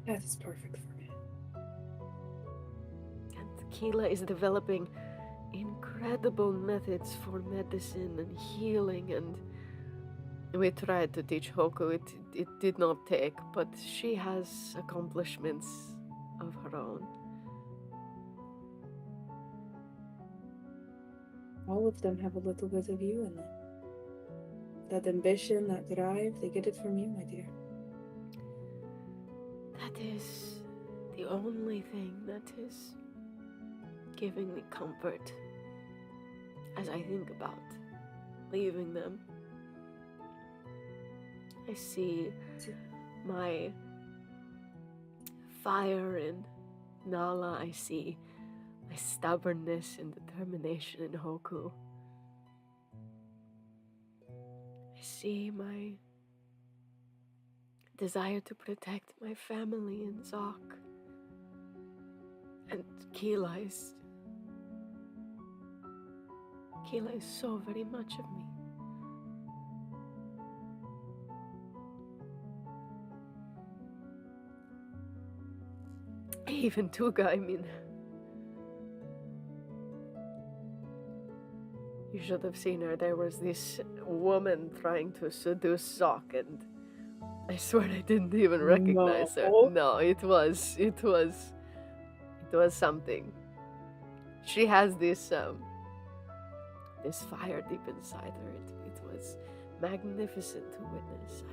That is perfect for me. And Qeela is developing incredible methods for medicine and healing, and we tried to teach Hoku. It did not take, but she has accomplishments of her own. All of them have a little bit of you in them. That ambition, that drive, they get it from you, my dear. That is the only thing that is giving me comfort as I think about leaving them. I see my fire in Nala. I see my stubbornness and determination in Hoku. I see my desire to protect my family in Zok. And Qeela is so very much of me. Even Tuga, I mean. You should have seen her. There was this woman trying to seduce Zok, and I swear I didn't even recognize her. No, it was something. She has this this fire deep inside her. It was magnificent to witness.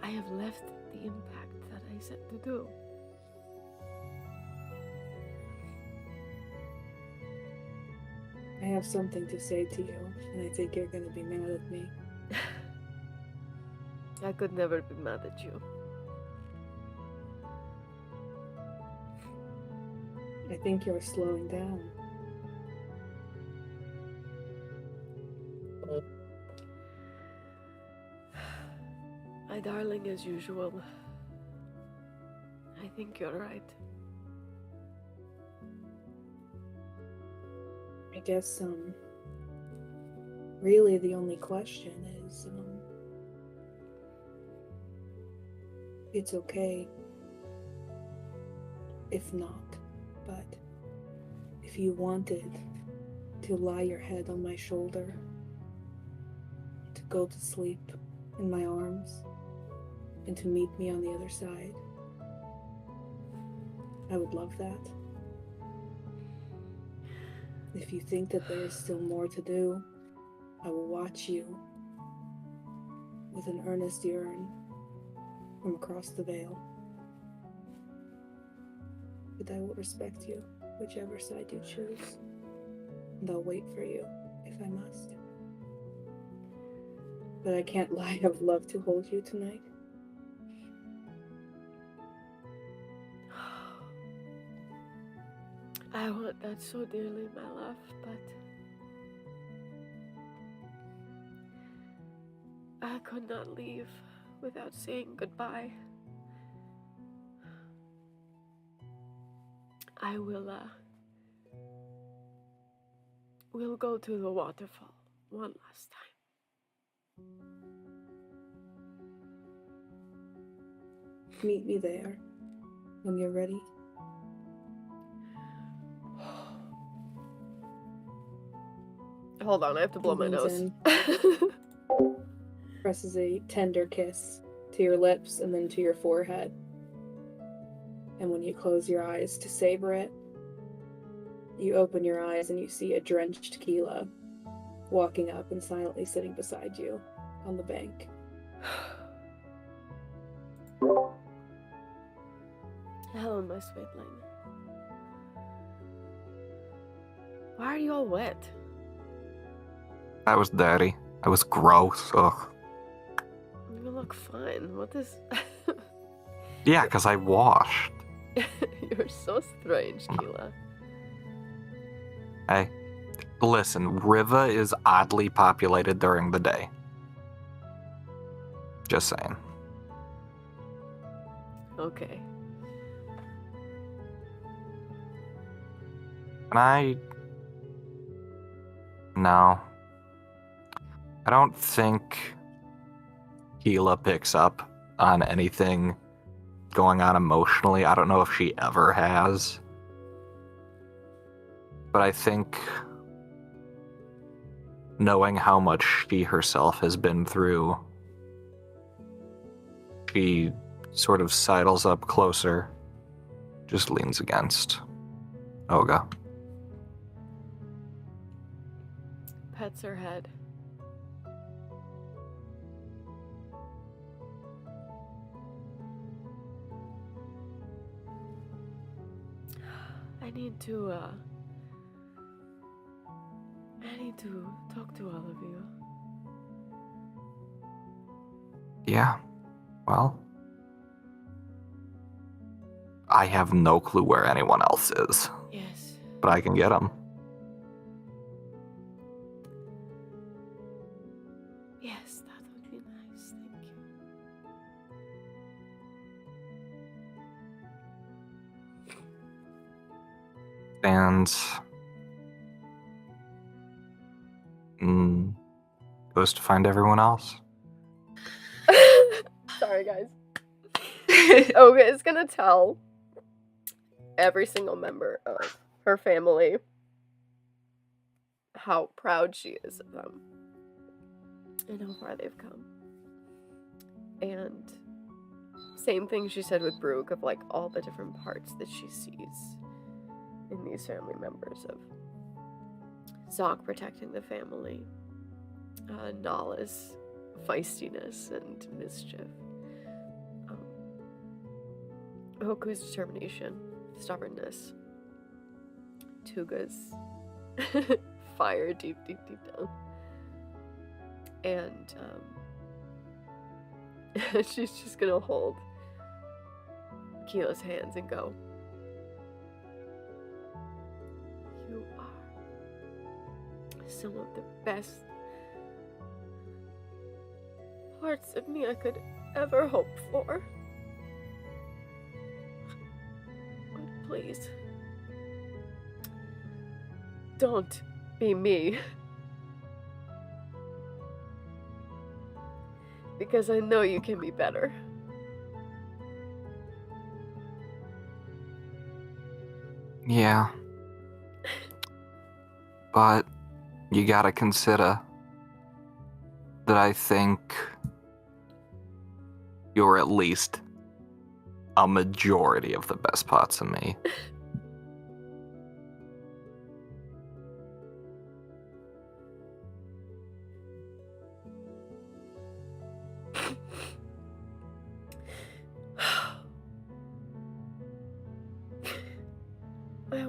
I have left the impact that I set to do. I have something to say to you, and I think you're gonna be mad at me. I could never be mad at you. I think you're slowing down. My darling, as usual, I think you're right. I guess, really the only question is, it's okay if not, but if you wanted to lie your head on my shoulder, to go to sleep in my arms, and to meet me on the other side, I would love that. If you think that there is still more to do, I will watch you with an earnest yearn from across the veil. But I will respect you, whichever side you choose, and I'll wait for you if I must. But I can't lie, I would love to hold you tonight. I want that so dearly, my love, but I could not leave without saying goodbye. I will, we'll go to the waterfall one last time. Meet me there when you're ready. Hold on, I have to blow my Leans nose. Presses a tender kiss to your lips and then to your forehead. And when you close your eyes to savor it, you open your eyes and you see a drenched Qeela walking up and silently sitting beside you on the bank. Hello, my sweetling. Why are you all wet? I was dirty. I was gross. Ugh. You look fine. What is... Yeah, because I washed. You're so strange, Qeela. Hey, listen, Riva is oddly populated during the day. Just saying. Okay. No. I don't think Qeela picks up on anything going on emotionally. I don't know if she ever has. But I think knowing how much she herself has been through, she sort of sidles up closer, just leans against Olga. Pets her head. I need to talk to all of you. Yeah, well, I have no clue where anyone else is, Yes. but I can get them. Yes, that would be nice. Thank you. And goes to find everyone else. Sorry, guys. Olga is gonna tell every single member of her family how proud she is of them and how far they've come. And same thing she said with Brooke, of like all the different parts that she sees in these family members, of Zoc protecting the family, Nala's feistiness and mischief, Hoku's determination, stubbornness, Tuga's fire deep down, and she's just gonna hold Qeela's hands and go, "You are some of the best parts of me I could ever hope for. But please, don't be me. Because I know you can be better." Yeah. But you gotta consider that I think you're at least a majority of the best parts of me. I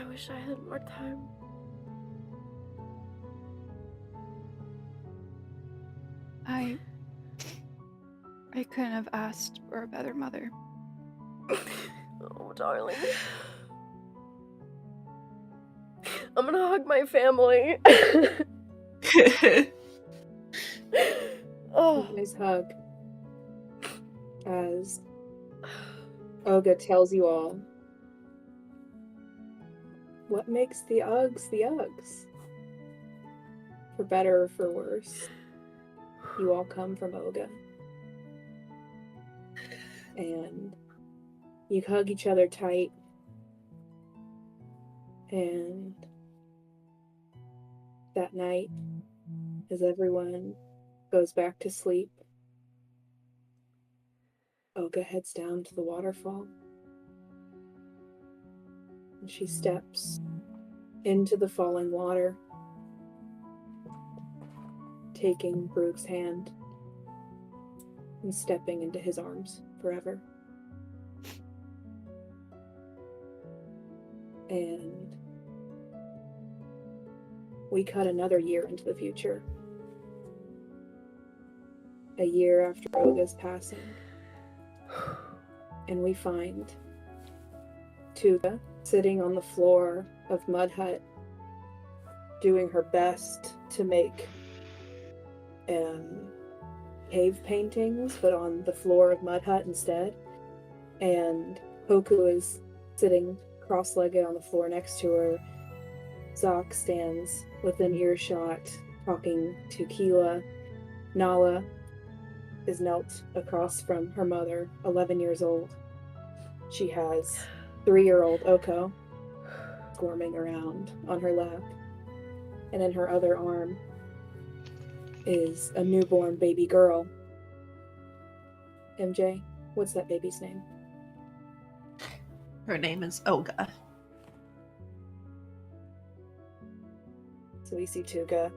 wish I had more time. I couldn't have asked for a better mother. Oh, darling. I'm gonna hug my family. Oh. You guys hug as Olga tells you all what makes the Uggs the Uggs. For better or for worse, you all come from Olga. And You hug each other tight, and that night, as everyone goes back to sleep, Olga heads down to the waterfall, and she steps into the falling water, taking Brooke's hand and stepping into his arms forever. And we cut another year into the future. A year after Olga's passing. And we find Tuga sitting on the floor of Mud Hut, doing her best to make cave paintings, but on the floor of Mud Hut instead. And Hoku is sitting cross-legged on the floor next to her. Zoc stands within earshot, talking to Qeela. Nala is knelt across from her mother, 11 years old. She has 3-year-old Oko squirming around on her lap. And in her other arm is a newborn baby girl. MJ, what's that baby's name? Her name is Olga. So we see Tuga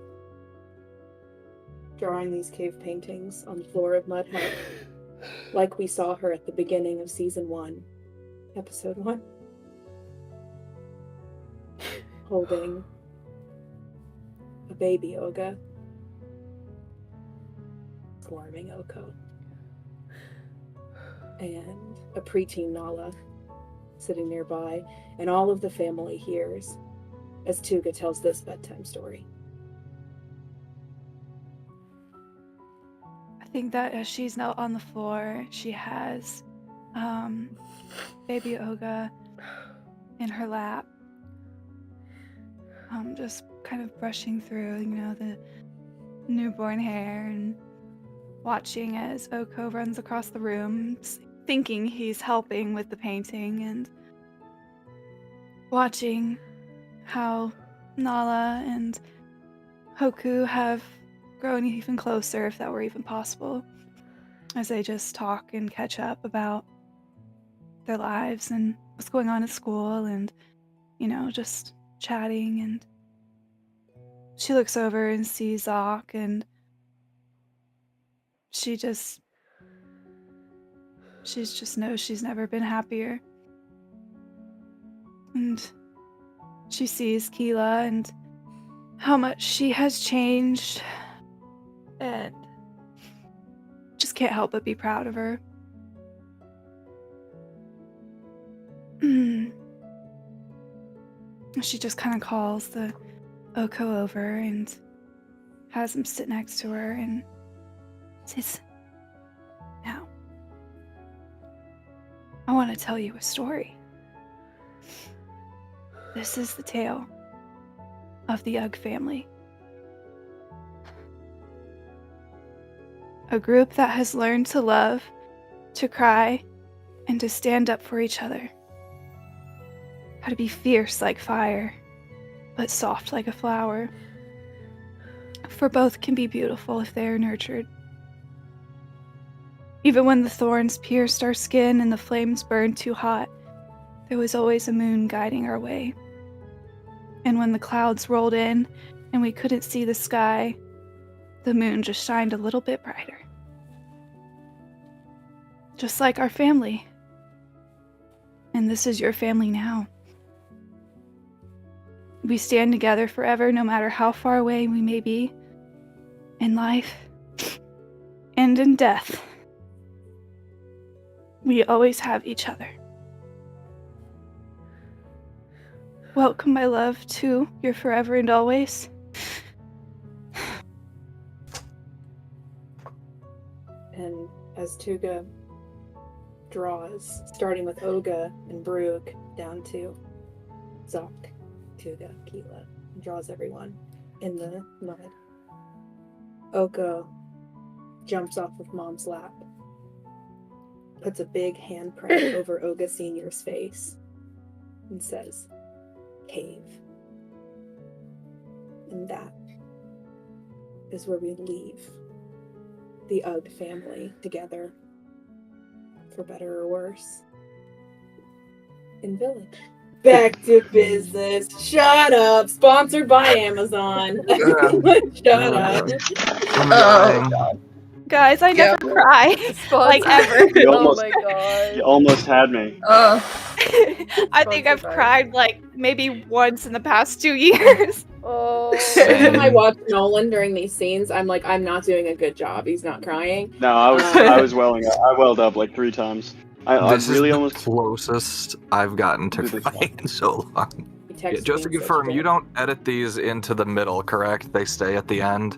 drawing these cave paintings on the floor of Mud Hut, like we saw her at the beginning of season 1, episode 1, holding a baby Olga, squirming Oko, and a preteen Nala sitting nearby, and all of the family hears as Tuga tells this bedtime story. I think that as she's knelt on the floor, she has baby Olga in her lap, just kind of brushing through, the newborn hair and watching as Oko runs across the room, thinking he's helping with the painting, and watching how Nala and Hoku have grown even closer, if that were even possible, as they just talk and catch up about their lives and what's going on at school, and just chatting. And she looks over and sees Zoc, and she just knows she's never been happier. And she sees Qeela and how much she has changed, and just can't help but be proud of her. She just kind of calls the Oko over and has him sit next to her and says, "Now, I want to tell you a story. This is the tale of the Ugg family. A group that has learned to love, to cry, and to stand up for each other. How to be fierce like fire, but soft like a flower. For both can be beautiful if they are nurtured. Even when the thorns pierced our skin and the flames burned too hot, there was always a moon guiding our way. And when the clouds rolled in and we couldn't see the sky, the moon just shined a little bit brighter. Just like our family. And this is your family now. We stand together forever, no matter how far away we may be, in life and in death. We always have each other. Welcome, my love, to your forever and always." And as Tuga draws, starting with Olga and Brooke, down to Zoc, Tuga, Qeela, draws everyone in the mud. Oko jumps off of Mom's lap puts a big handprint over Oga Sr.'s face and says, Cave. And that is where we leave the Ugg family together, for better or worse, in Village. Back to business. Shut up. Sponsored by Amazon. Shut up. I'm dying. Guys, I never cry. Like, ever. You Oh almost, my god. you almost had me. I think I've cried, like, maybe once in the past 2 years. Oh. Every time I Same. watch Nolan during these scenes, I'm like, I'm not doing a good job. He's not crying. No, I was welling up. I welled up like 3 times. I This really is the almost. closest I've gotten to Do this crying in so long. He Yeah, texts just to me and says, confirm, you "Don't." don't edit these into the middle, correct? They stay at the end?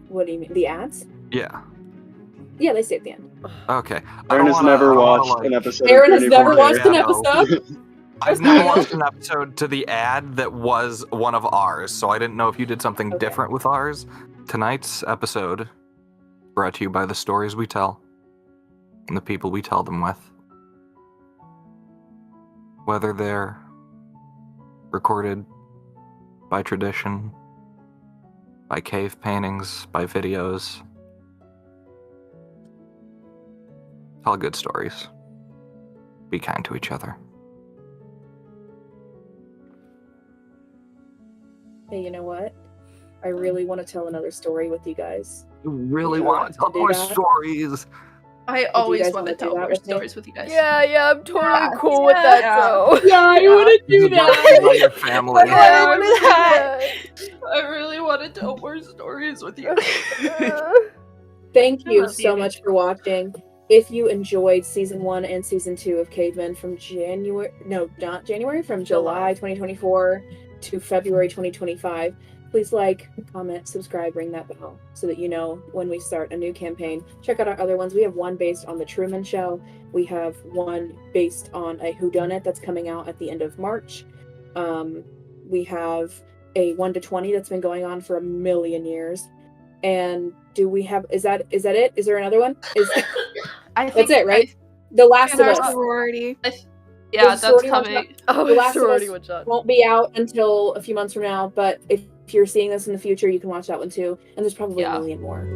What do you mean? The ads? Yeah. Yeah, they stay at the end. Okay. Aaron has never watched an episode Aaron of has Journey never from watched an Cave. episode? I've never watched an episode to the ad that was one of ours, so I didn't know if you did something Okay. different with ours. Tonight's episode brought to you by the stories we tell and the people we tell them with. Whether they're recorded by tradition, by cave paintings, by videos. Tell good stories. Be kind to each other. Hey, you know what? I really want to tell another story with you guys. You really Yeah, want to tell to do more that. stories. I you always guys want to wanna do tell that more with me? stories with you guys. Yeah, I'm totally Yeah, cool with that, yeah. Joe. Yeah, I want to do This is birthday by your family. Yeah, I wanna really- do that. I really want to tell more stories with you. Thank I you love so you. much for watching. If you enjoyed season 1 and season 2 of Caveman from from July 2024 to February 2025, please like, comment, subscribe, ring that bell so that you know when we start a new campaign. Check out our other ones. We have one based on The Truman Show. We have one based on a whodunit that's coming out at the end of March. We have a 1 to 20 that's been going on for 1,000,000 years. And do we have, is that it? Is there another one? I think That's it, right? The Last of In our Us sorority. Yeah, that's sorority one coming. Oh, The Last of sorority Us one shot. won't be out until a few months from now, but if you're seeing this in the future, you can watch that one too. And there's probably Yeah. 1,000,000 more.